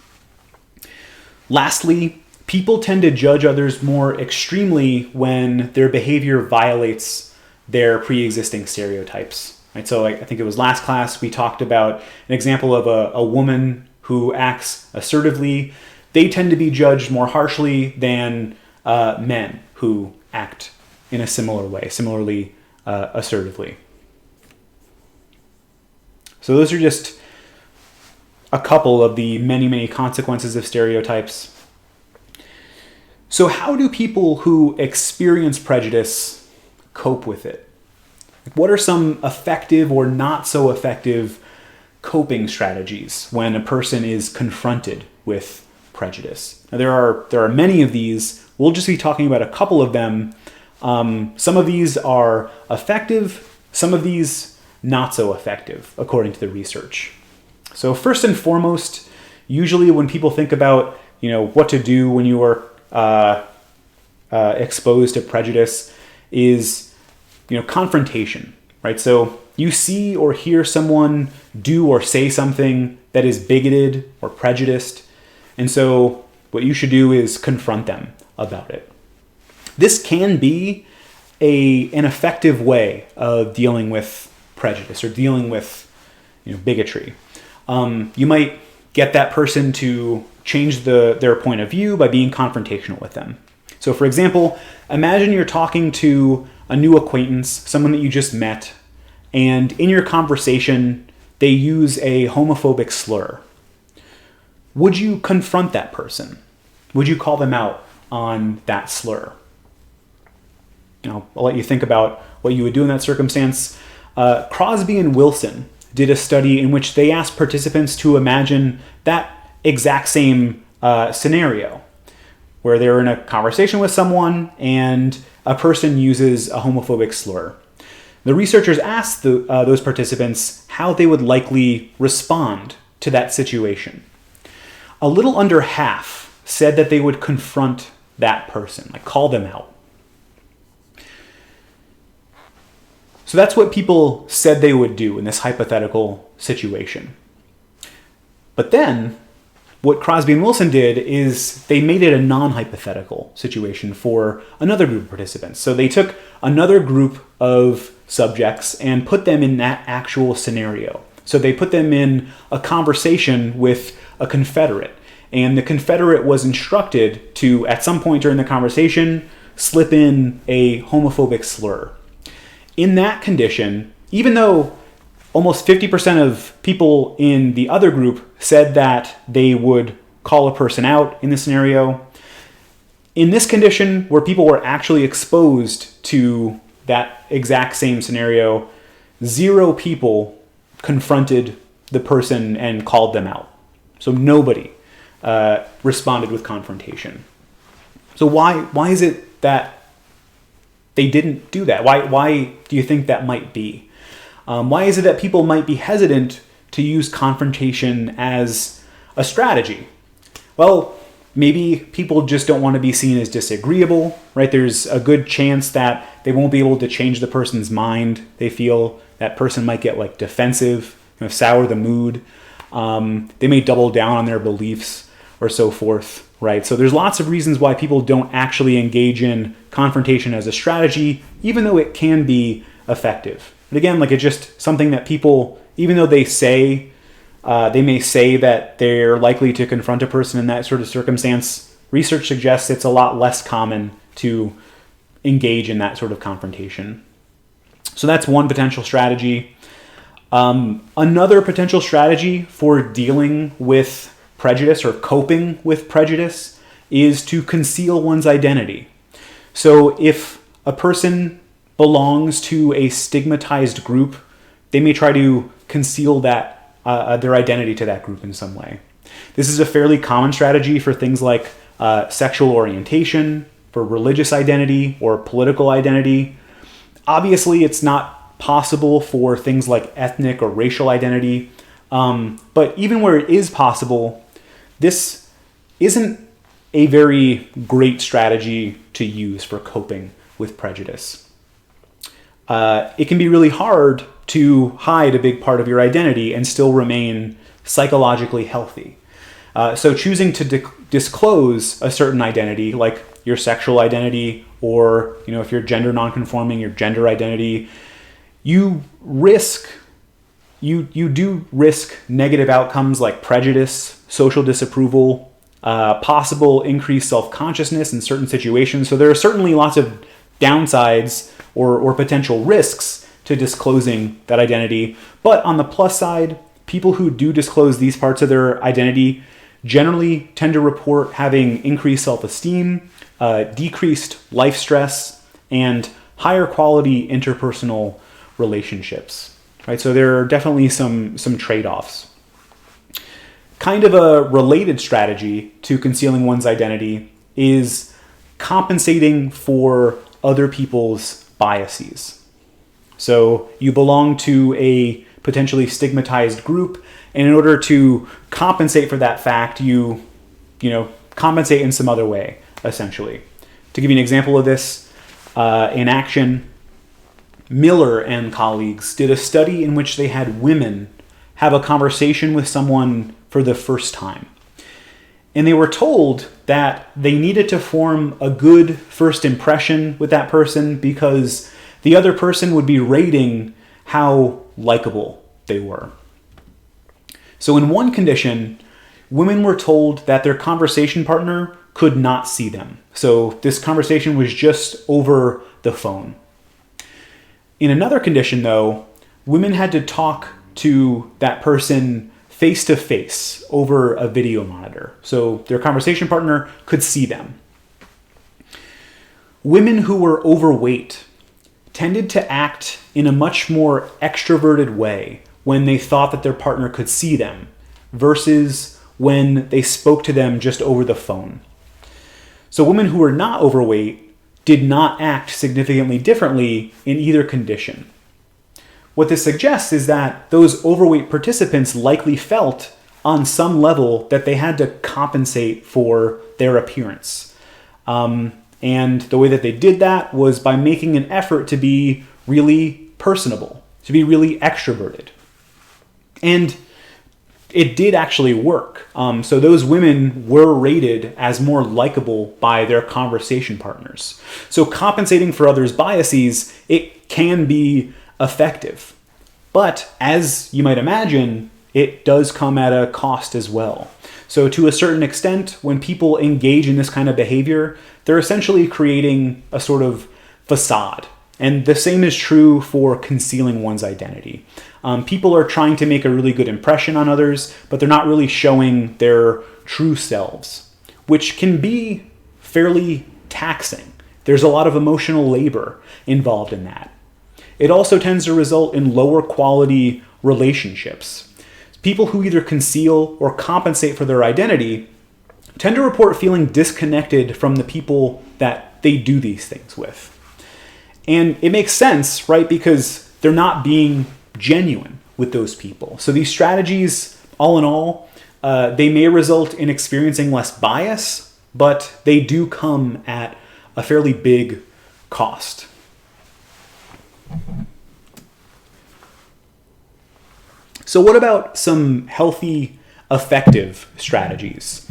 Speaker 1: Lastly, people tend to judge others more extremely when their behavior violates their pre-existing stereotypes. Right? So I think it was last class we talked about an example of a woman who acts assertively. They tend to be judged more harshly than men who act in a similar way, similarly assertively. So those are just a couple of the many, many consequences of stereotypes. So how do people who experience prejudice cope with it? What are some effective or not so effective coping strategies when a person is confronted with prejudice? Now, there are many of these. We'll just be talking about a couple of them. Some of these are effective, some of these not so effective, according to the research. So first and foremost, usually when people think about what to do when you are exposed to prejudice is confrontation, right? So you see or hear someone do or say something that is bigoted or prejudiced, and so what you should do is confront them about it. This can be an effective way of dealing with prejudice or dealing with bigotry. You might get that person to change their point of view by being confrontational with them. So for example, imagine you're talking to a new acquaintance, someone that you just met, and in your conversation, they use a homophobic slur. Would you confront that person? Would you call them out on that slur? I'll let you think about what you would do in that circumstance. Crosby and Wilson did a study in which they asked participants to imagine that exact same scenario, where they're in a conversation with someone and a person uses a homophobic slur. The researchers asked those participants how they would likely respond to that situation. A little under half said that they would confront that person, like call them out. So that's what people said they would do in this hypothetical situation. But then, what Crosby and Wilson did is they made it a non-hypothetical situation for another group of participants. So they took another group of subjects and put them in that actual scenario. So they put them in a conversation with a Confederate. And the Confederate was instructed to, at some point during the conversation, slip in a homophobic slur. In that condition, even though almost 50% of people in the other group said that they would call a person out in the scenario, in this condition where people were actually exposed to that exact same scenario, 0 people confronted the person and called them out. So nobody responded with confrontation. So why is it that they didn't do that? Why do you think that might be? Why is it that people might be hesitant to use confrontation as a strategy? Well, maybe people just don't want to be seen as disagreeable, right? There's a good chance that they won't be able to change the person's mind. They feel that person might get defensive, sour the mood. They may double down on their beliefs or so forth, right? So there's lots of reasons why people don't actually engage in confrontation as a strategy, even though it can be effective. But again, it's just something that people, even though they may say that they're likely to confront a person in that sort of circumstance, research suggests it's a lot less common to engage in that sort of confrontation. So that's one potential strategy. Another potential strategy for dealing with prejudice or coping with prejudice is to conceal one's identity. So if a person belongs to a stigmatized group, they may try to conceal that their identity to that group in some way. This is a fairly common strategy for things like sexual orientation, for religious identity, or political identity. Obviously, it's not possible for things like ethnic or racial identity, but even where it is possible, this isn't a very great strategy to use for coping with prejudice. It can be really hard to hide a big part of your identity and still remain psychologically healthy. So choosing to disclose a certain identity, like your sexual identity, or if you're gender nonconforming, your gender identity, you do risk negative outcomes like prejudice, social disapproval, possible increased self-consciousness in certain situations. So there are certainly lots of downsides or potential risks to disclosing that identity. But on the plus side, people who do disclose these parts of their identity generally tend to report having increased self-esteem, decreased life stress, and higher quality interpersonal relationships. Right? So there are definitely some trade-offs. Kind of a related strategy to concealing one's identity is compensating for other people's biases. So you belong to a potentially stigmatized group, and in order to compensate for that fact, you compensate in some other way, essentially. To give you an example of this, in action, Miller and colleagues did a study in which they had women have a conversation with someone for the first time. And they were told that they needed to form a good first impression with that person because the other person would be rating how likable they were. So in one condition, women were told that their conversation partner could not see them. So this conversation was just over the phone. In another condition, though, women had to talk to that person face to face over a video monitor. So their conversation partner could see them. Women who were overweight tended to act in a much more extroverted way when they thought that their partner could see them versus when they spoke to them just over the phone. So women who were not overweight did not act significantly differently in either condition. What this suggests is that those overweight participants likely felt on some level that they had to compensate for their appearance. And the way that they did that was by making an effort to be really personable, to be really extroverted. And it did actually work. So those women were rated as more likable by their conversation partners. So compensating for others' biases, it can be effective. But as you might imagine, it does come at a cost as well. So to a certain extent, when people engage in this kind of behavior, they're essentially creating a sort of facade. And the same is true for concealing one's identity. People are trying to make a really good impression on others, but they're not really showing their true selves, which can be fairly taxing. There's a lot of emotional labor involved in that. It also tends to result in lower quality relationships. People who either conceal or compensate for their identity tend to report feeling disconnected from the people that they do these things with. And it makes sense, right? Because they're not being genuine with those people. So these strategies, all in all, they may result in experiencing less bias, but they do come at a fairly big cost. So what about some healthy, effective strategies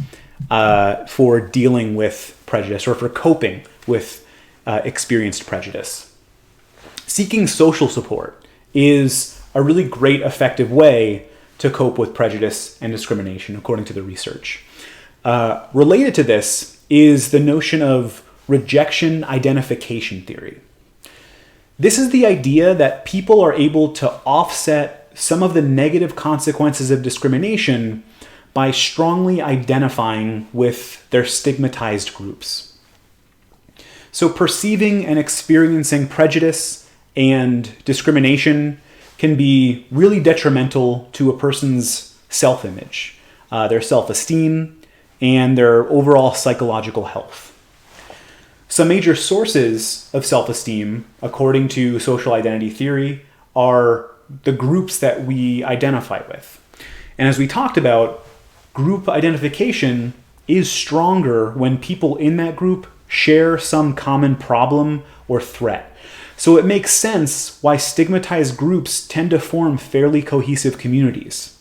Speaker 1: for dealing with prejudice or for coping with experienced prejudice? Seeking social support is a really great, effective way to cope with prejudice and discrimination, according to the research. Related to this is the notion of rejection identification theory. This is the idea that people are able to offset some of the negative consequences of discrimination by strongly identifying with their stigmatized groups. So perceiving and experiencing prejudice and discrimination can be really detrimental to a person's self-image, their self-esteem, and their overall psychological health. Some major sources of self-esteem, according to social identity theory, are the groups that we identify with. And as we talked about, group identification is stronger when people in that group share some common problem or threat. So it makes sense why stigmatized groups tend to form fairly cohesive communities.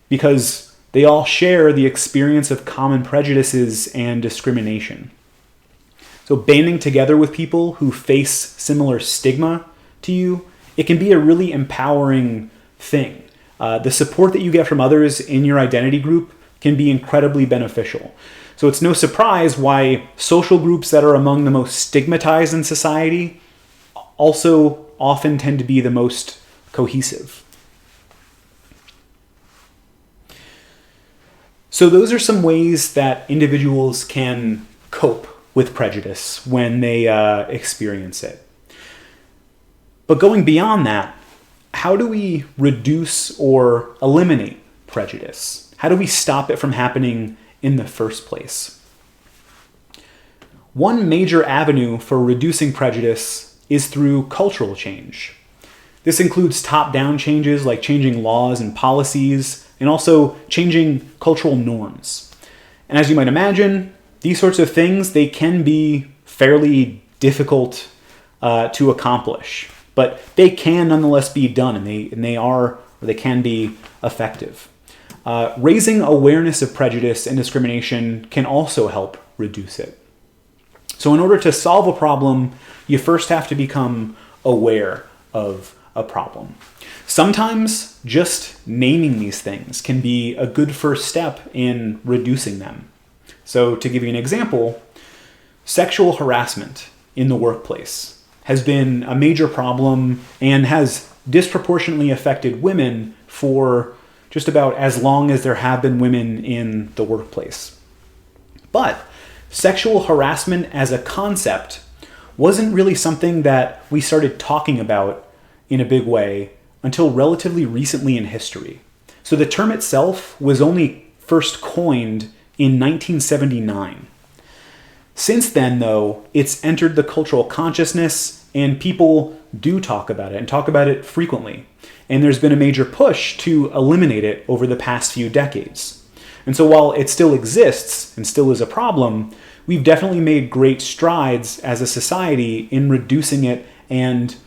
Speaker 1: Because They all share the experience of common prejudices and discrimination. So banding together with people who face similar stigma to you, it can be a really empowering thing. The support that you get from others in your identity group can be incredibly beneficial. So it's no surprise why social groups that are among the most stigmatized in society also often tend to be the most cohesive. So those are some ways that individuals can cope with prejudice when they experience it. But going beyond that, how do we reduce or eliminate prejudice? How do we stop it from happening in the first place? One major avenue for reducing prejudice is through cultural change. This includes top-down changes like changing laws and policies, and also changing cultural norms. And as you might imagine, these sorts of things, they can be fairly difficult to accomplish, but they can nonetheless be done, and they can be effective. Raising awareness of prejudice and discrimination can also help reduce it. So in order to solve a problem, you first have to become aware of a problem. Sometimes just naming these things can be a good first step in reducing them. So to give you an example, sexual harassment in the workplace has been a major problem and has disproportionately affected women for just about as long as there have been women in the workplace. But sexual harassment as a concept wasn't really something that we started talking about in a big way until relatively recently in history. So the term itself was only first coined in 1979. Since then, though, it's entered the cultural consciousness and people do talk about it and talk about it frequently. And there's been a major push to eliminate it over the past few decades. And so while it still exists and still is a problem, we've definitely made great strides as a society in reducing it and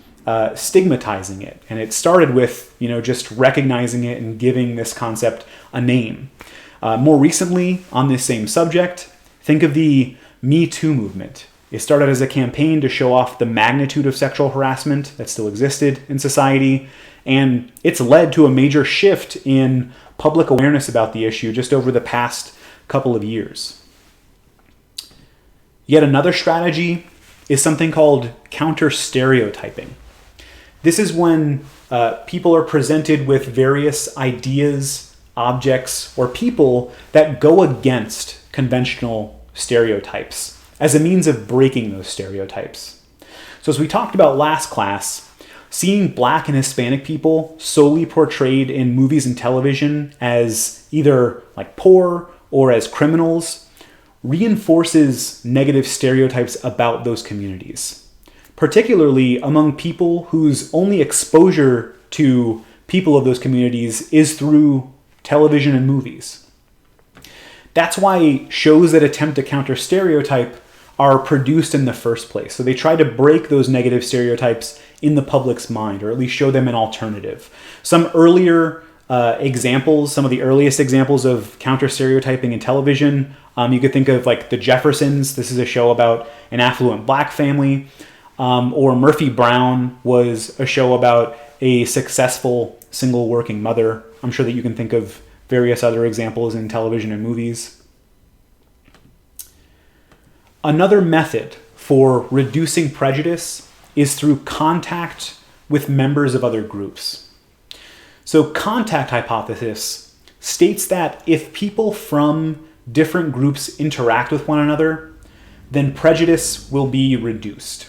Speaker 1: stigmatizing it. And it started with, just recognizing it and giving this concept a name. More recently, on this same subject, think of the Me Too movement. It started as a campaign to show off the magnitude of sexual harassment that still existed in society, and it's led to a major shift in public awareness about the issue just over the past couple of years. Yet another strategy is something called counter-stereotyping. This is when people are presented with various ideas, objects, or people that go against conventional stereotypes as a means of breaking those stereotypes. So as we talked about last class, seeing Black and Hispanic people solely portrayed in movies and television as either like poor or as criminals reinforces negative stereotypes about those communities, particularly among people whose only exposure to people of those communities is through television and movies. That's why shows that attempt to counter stereotype are produced in the first place. So they try to break those negative stereotypes in the public's mind, or at least show them an alternative. Some earlier examples, some of the earliest examples of counter stereotyping in television, you could think of like The Jeffersons. This is a show about an affluent Black family. Or Murphy Brown was a show about a successful single working mother. I'm sure that you can think of various other examples in television and movies. Another method for reducing prejudice is through contact with members of other groups. So contact hypothesis states that if people from different groups interact with one another, then prejudice will be reduced.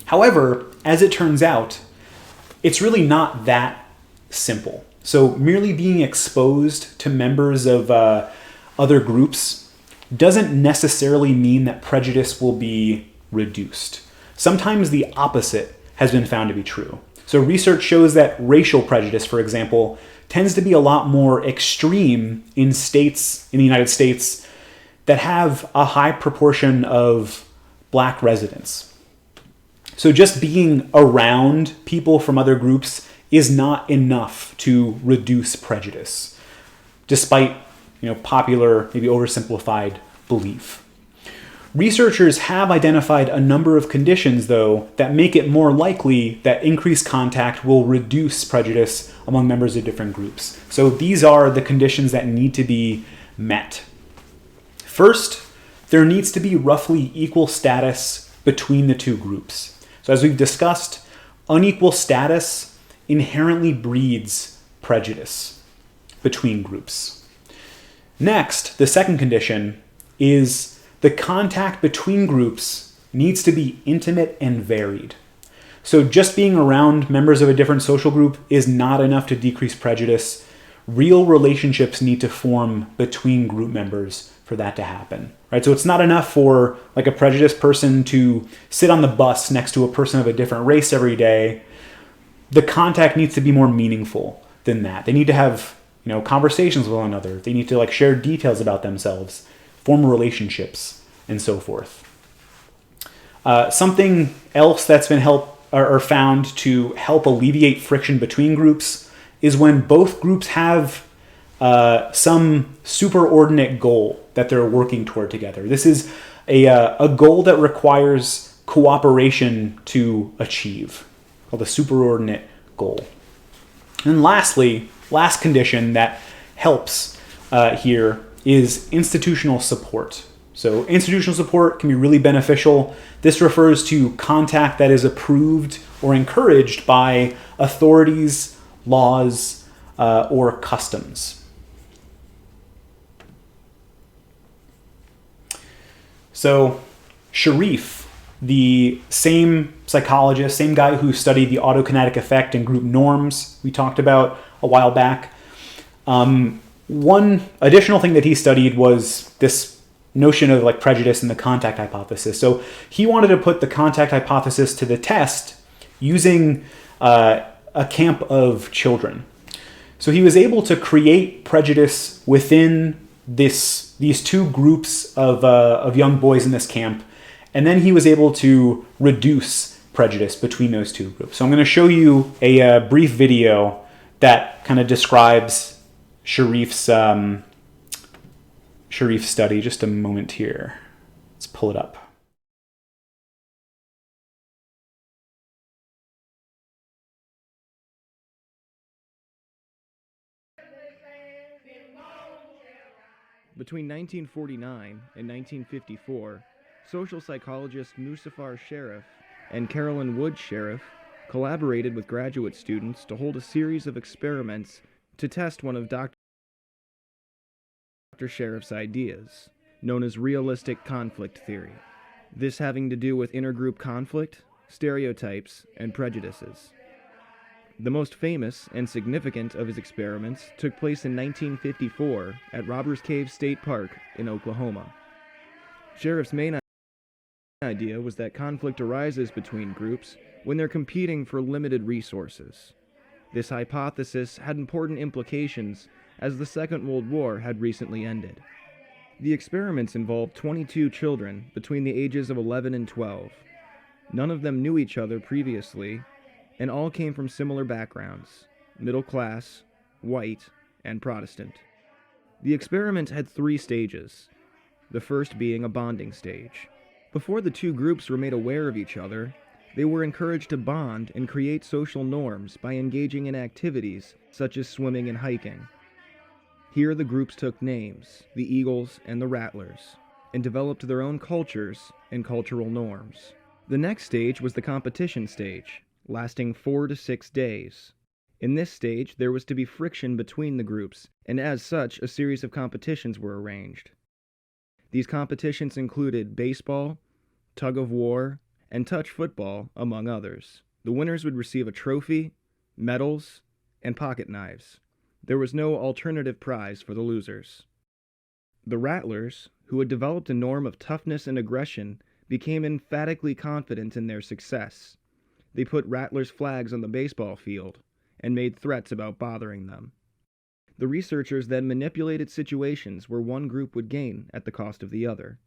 Speaker 1: However, as it turns out, it's really not that simple. So merely being exposed to members of other groups doesn't necessarily mean that prejudice will be reduced. Sometimes the opposite has been found to be true. So research shows that racial prejudice, for example, tends to be a lot more extreme in states in the United States that have a high proportion of Black residents. So just being around people from other groups is not enough to reduce prejudice. despite popular, maybe oversimplified belief. Researchers have identified a number of conditions, though, that make it more likely that increased contact will reduce prejudice among members of different groups. So these are the conditions that need to be met. First, there needs to be roughly equal status between the two groups. So as we've discussed, unequal status inherently breeds prejudice between groups. Next, the second condition is the contact between groups needs to be intimate and varied. So just being around members of a different social group is not enough to decrease prejudice. Real relationships need to form between group members for that to happen, right? So it's not enough for like a prejudiced person to sit on the bus next to a person of a different race every day. The contact needs to be more meaningful than that. They need to have, conversations with one another. They need to like share details about themselves, form relationships, and so forth. Something else that's been found to help alleviate friction between groups is when both groups have some superordinate goal that they're working toward together. This is a goal that requires cooperation to achieve, called a superordinate goal. And lastly, last condition that helps here is institutional support. So institutional support can be really beneficial. This refers to contact that is approved or encouraged by authorities, laws, or customs. So Sharif, the same psychologist, same guy who studied the autokinetic effect and group norms we talked about a while back, one additional thing that he studied was this notion of like prejudice and the contact hypothesis. So he wanted to put the contact hypothesis to the test using a camp of children. So he was able to create prejudice within these two groups of young boys in this camp, and then he was able to reduce prejudice between those two groups. So I'm going to show you a brief video that kind of describes Sharif's study. Just a moment here. Let's pull it up.
Speaker 2: Between 1949 and 1954, social psychologist Muzaffar Sherif and Carolyn Wood Sherif collaborated with graduate students to hold a series of experiments to test one of Dr. Sherif's ideas, known as realistic conflict theory. This having to do with intergroup conflict, stereotypes, and prejudices. The most famous and significant of his experiments took place in 1954 at Robbers Cave State Park in Oklahoma. Sherif's main idea was that conflict arises between groups when they're competing for limited resources. This hypothesis had important implications as the Second World War had recently ended. The experiments involved 22 children between the ages of 11 and 12. None of them knew each other previously, and all came from similar backgrounds: middle class, white, and Protestant. The experiment had 3 stages, the first being a bonding stage. Before the two groups were made aware of each other, they were encouraged to bond and create social norms by engaging in activities such as swimming and hiking. Here the groups took names, the Eagles and the Rattlers, and developed their own cultures and cultural norms. The next stage was the competition stage, lasting 4 to 6 days. In this stage, there was to be friction between the groups, and as such, a series of competitions were arranged. These competitions included baseball, tug-of-war, and touch football, among others. The winners would receive a trophy, medals, and pocket knives. There was no alternative prize for the losers. The Rattlers, who had developed a norm of toughness and aggression, became emphatically confident in their success. They put Rattlers' flags on the baseball field and made threats about bothering them. The researchers then manipulated situations where one group would gain at the cost of the other.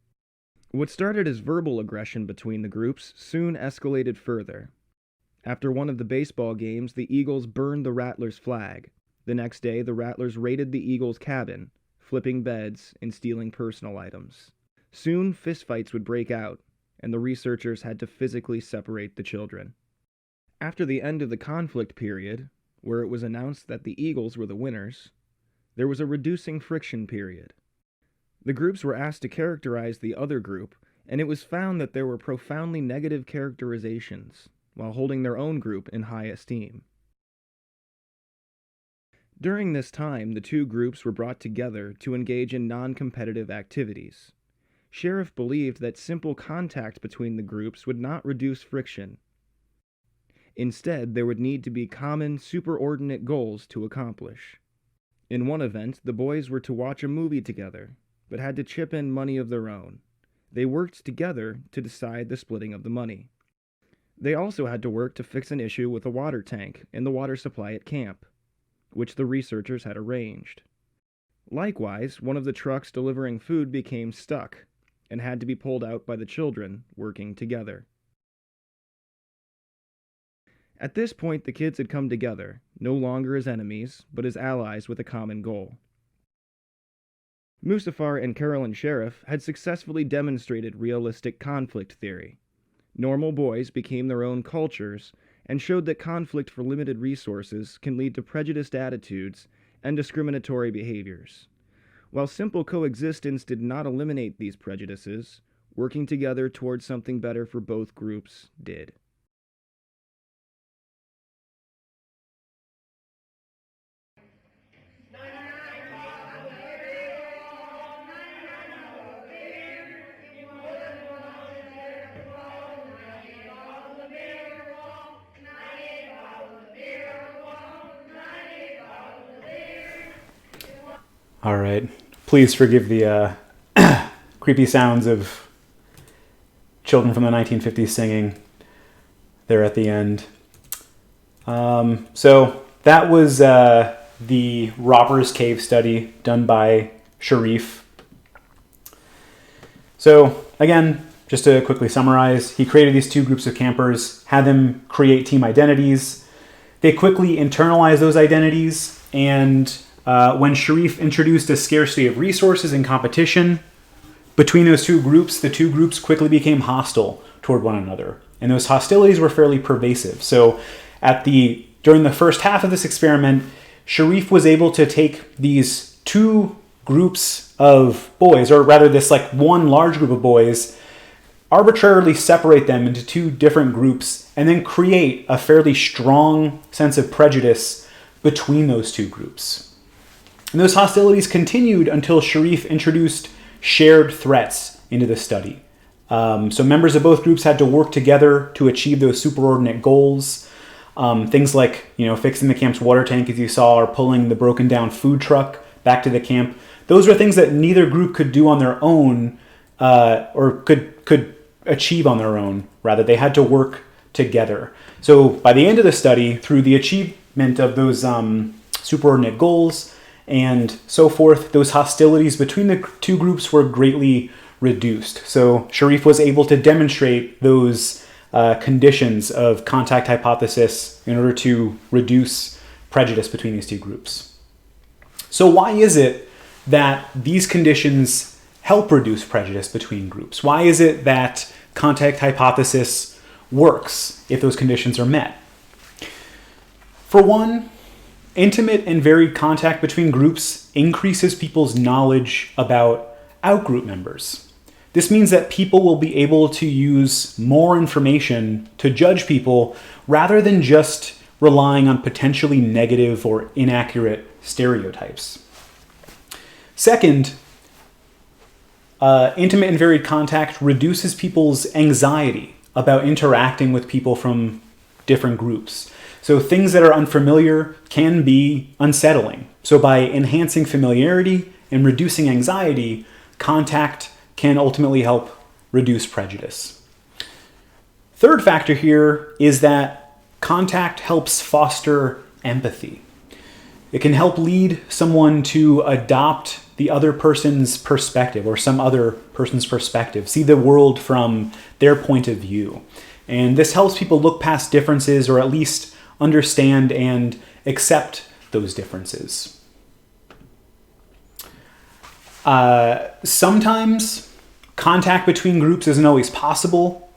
Speaker 2: What started as verbal aggression between the groups soon escalated further. After one of the baseball games, the Eagles burned the Rattlers' flag. The next day, the Rattlers raided the Eagles' cabin, flipping beds and stealing personal items. Soon, fistfights would break out, and the researchers had to physically separate the children. After the end of the conflict period, where it was announced that the Eagles were the winners, there was a reducing friction period. The groups were asked to characterize the other group, and it was found that there were profoundly negative characterizations, while holding their own group in high esteem. During this time, the two groups were brought together to engage in non-competitive activities. Sheriff believed that simple contact between the groups would not reduce friction. Instead, there would need to be common, superordinate goals to accomplish. In one event, the boys were to watch a movie together, but had to chip in money of their own. They worked together to decide the splitting of the money. They also had to work to fix an issue with a water tank and the water supply at camp, which the researchers had arranged. Likewise, one of the trucks delivering food became stuck and had to be pulled out by the children working together. At this point, the kids had come together, no longer as enemies, but as allies with a common goal. Mustafar and Carolyn Sheriff had successfully demonstrated realistic conflict theory. Normal boys became their own cultures and showed that conflict for limited resources can lead to prejudiced attitudes and discriminatory behaviors. While simple coexistence did not eliminate these prejudices, working together towards something better for both groups did.
Speaker 1: All right. Please forgive the creepy sounds of children from the 1950s singing there at the end. So that was the Robbers Cave study done by Sharif. So again, just to quickly summarize, he created these two groups of campers, had them create team identities. They quickly internalized those identities, and when Sharif introduced a scarcity of resources and competition between those two groups, the two groups quickly became hostile toward one another. And those hostilities were fairly pervasive. So during the first half of this experiment, Sharif was able to take these two groups of boys, or rather this one large group of boys, arbitrarily separate them into two different groups, and then create a fairly strong sense of prejudice between those two groups. And those hostilities continued until Sharif introduced shared threats into the study. So members of both groups had to work together to achieve those superordinate goals. Things like, fixing the camp's water tank, as you saw, or pulling the broken down food truck back to the camp. Those were things that neither group could do on their own, or could achieve on their own. Rather, they had to work together. So by the end of the study, through the achievement of those superordinate goals and so forth, those hostilities between the two groups were greatly reduced. So Sharif was able to demonstrate those conditions of contact hypothesis in order to reduce prejudice between these two groups. So why is it that these conditions help reduce prejudice between groups? Why is it that contact hypothesis works if those conditions are met? For one, intimate and varied contact between groups increases people's knowledge about outgroup members. This means that people will be able to use more information to judge people rather than just relying on potentially negative or inaccurate stereotypes. Second, intimate and varied contact reduces people's anxiety about interacting with people from different groups. So things that are unfamiliar can be unsettling. So by enhancing familiarity and reducing anxiety, contact can ultimately help reduce prejudice. Third factor here is that contact helps foster empathy. It can help lead someone to adopt the other person's perspective or some other person's perspective, see the world from their point of view. And this helps people look past differences, or at least understand and accept those differences. Sometimes contact between groups isn't always possible.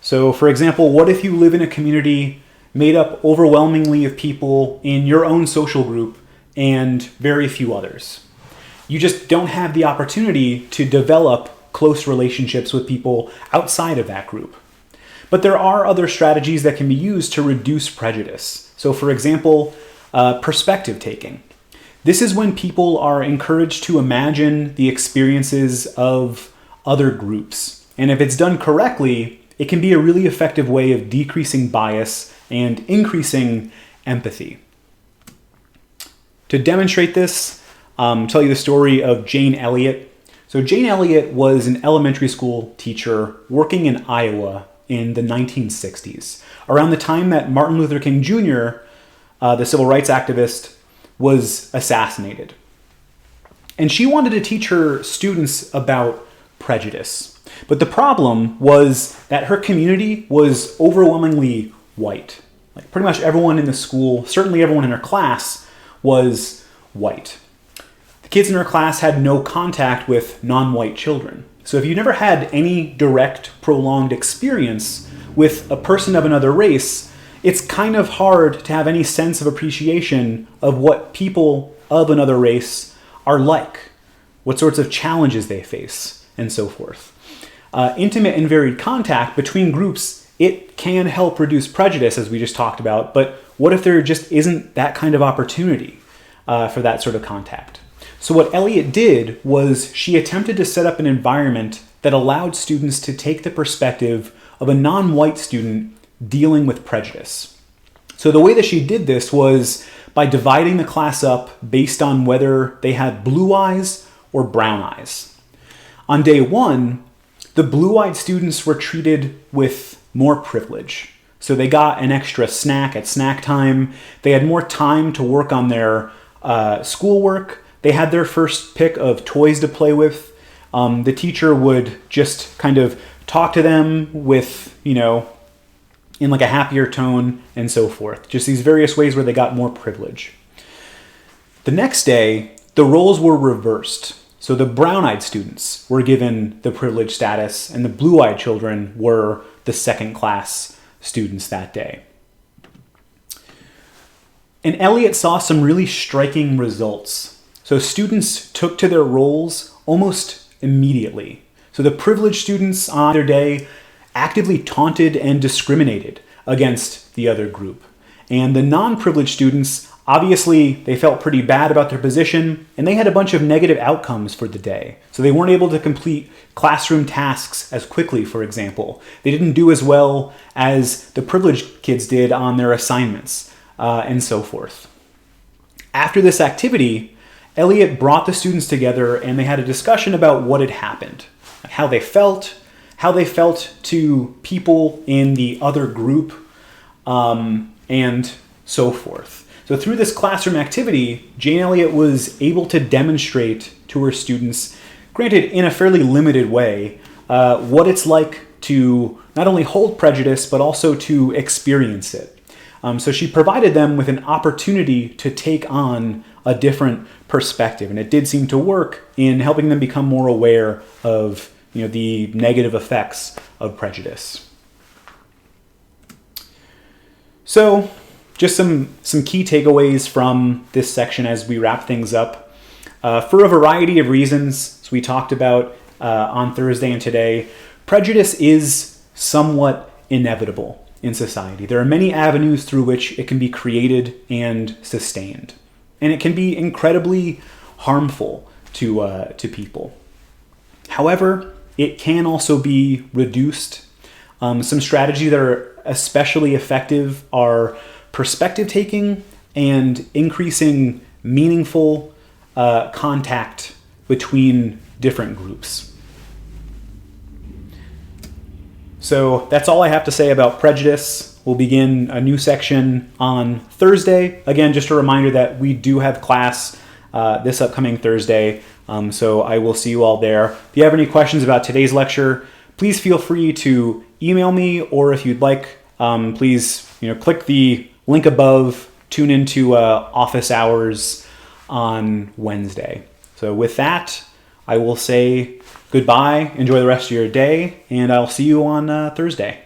Speaker 1: So, for example, what if you live in a community made up overwhelmingly of people in your own social group and very few others? You just don't have the opportunity to develop close relationships with people outside of that group. But there are other strategies that can be used to reduce prejudice. So, for example, perspective taking. This is when people are encouraged to imagine the experiences of other groups. And if it's done correctly, it can be a really effective way of decreasing bias and increasing empathy. To demonstrate this, tell you the story of Jane Elliott. So Jane Elliott was an elementary school teacher working in Iowa in the 1960s, around the time that Martin Luther King Jr., the civil rights activist, was assassinated. And she wanted to teach her students about prejudice. But the problem was that her community was overwhelmingly white. Like pretty much everyone in the school, certainly everyone in her class, was white. The kids in her class had no contact with non-white children. So if you never had any direct, prolonged experience with a person of another race, it's kind of hard to have any sense of appreciation of what people of another race are like, what sorts of challenges they face, and so forth. Intimate and varied contact between groups, it can help reduce prejudice, as we just talked about, but what if there just isn't that kind of opportunity for that sort of contact? So what Elliott did was she attempted to set up an environment that allowed students to take the perspective of a non-white student dealing with prejudice. So the way that she did this was by dividing the class up based on whether they had blue eyes or brown eyes. On day one, the blue-eyed students were treated with more privilege. So they got an extra snack at snack time. They had more time to work on their schoolwork. They had their first pick of toys to play with. The teacher would just kind of talk to them with, in like a happier tone and so forth. Just these various ways where they got more privilege. The next day, the roles were reversed. So the brown-eyed students were given the privileged status and the blue-eyed children were the second-class students that day. And Elliott saw some really striking results. So students took to their roles almost immediately. So the privileged students on their day actively taunted and discriminated against the other group. And the non-privileged students, obviously, they felt pretty bad about their position, and they had a bunch of negative outcomes for the day. So they weren't able to complete classroom tasks as quickly, for example. They didn't do as well as the privileged kids did on their assignments, and so forth. After this activity, Elliott brought the students together and they had a discussion about what had happened, how they felt to people in the other group, and so forth. So through this classroom activity, Jane Elliott was able to demonstrate to her students, granted in a fairly limited way, what it's like to not only hold prejudice, but also to experience it. So she provided them with an opportunity to take on a different perspective, and it did seem to work in helping them become more aware of the negative effects of prejudice. So, just some key takeaways from this section as we wrap things up. For a variety of reasons, as we talked about on Thursday and today, prejudice is somewhat inevitable in society. There are many avenues through which it can be created and sustained. And it can be incredibly harmful to people. However, it can also be reduced. Some strategies that are especially effective are perspective taking and increasing meaningful contact between different groups. So that's all I have to say about prejudice. We'll begin a new section on Thursday. Again, just a reminder that we do have class this upcoming Thursday. So I will see you all there. If you have any questions about today's lecture, please feel free to email me, or if you'd like, please click the link above tune into office hours on Wednesday. So with that, I will say goodbye, enjoy the rest of your day, and I'll see you on Thursday.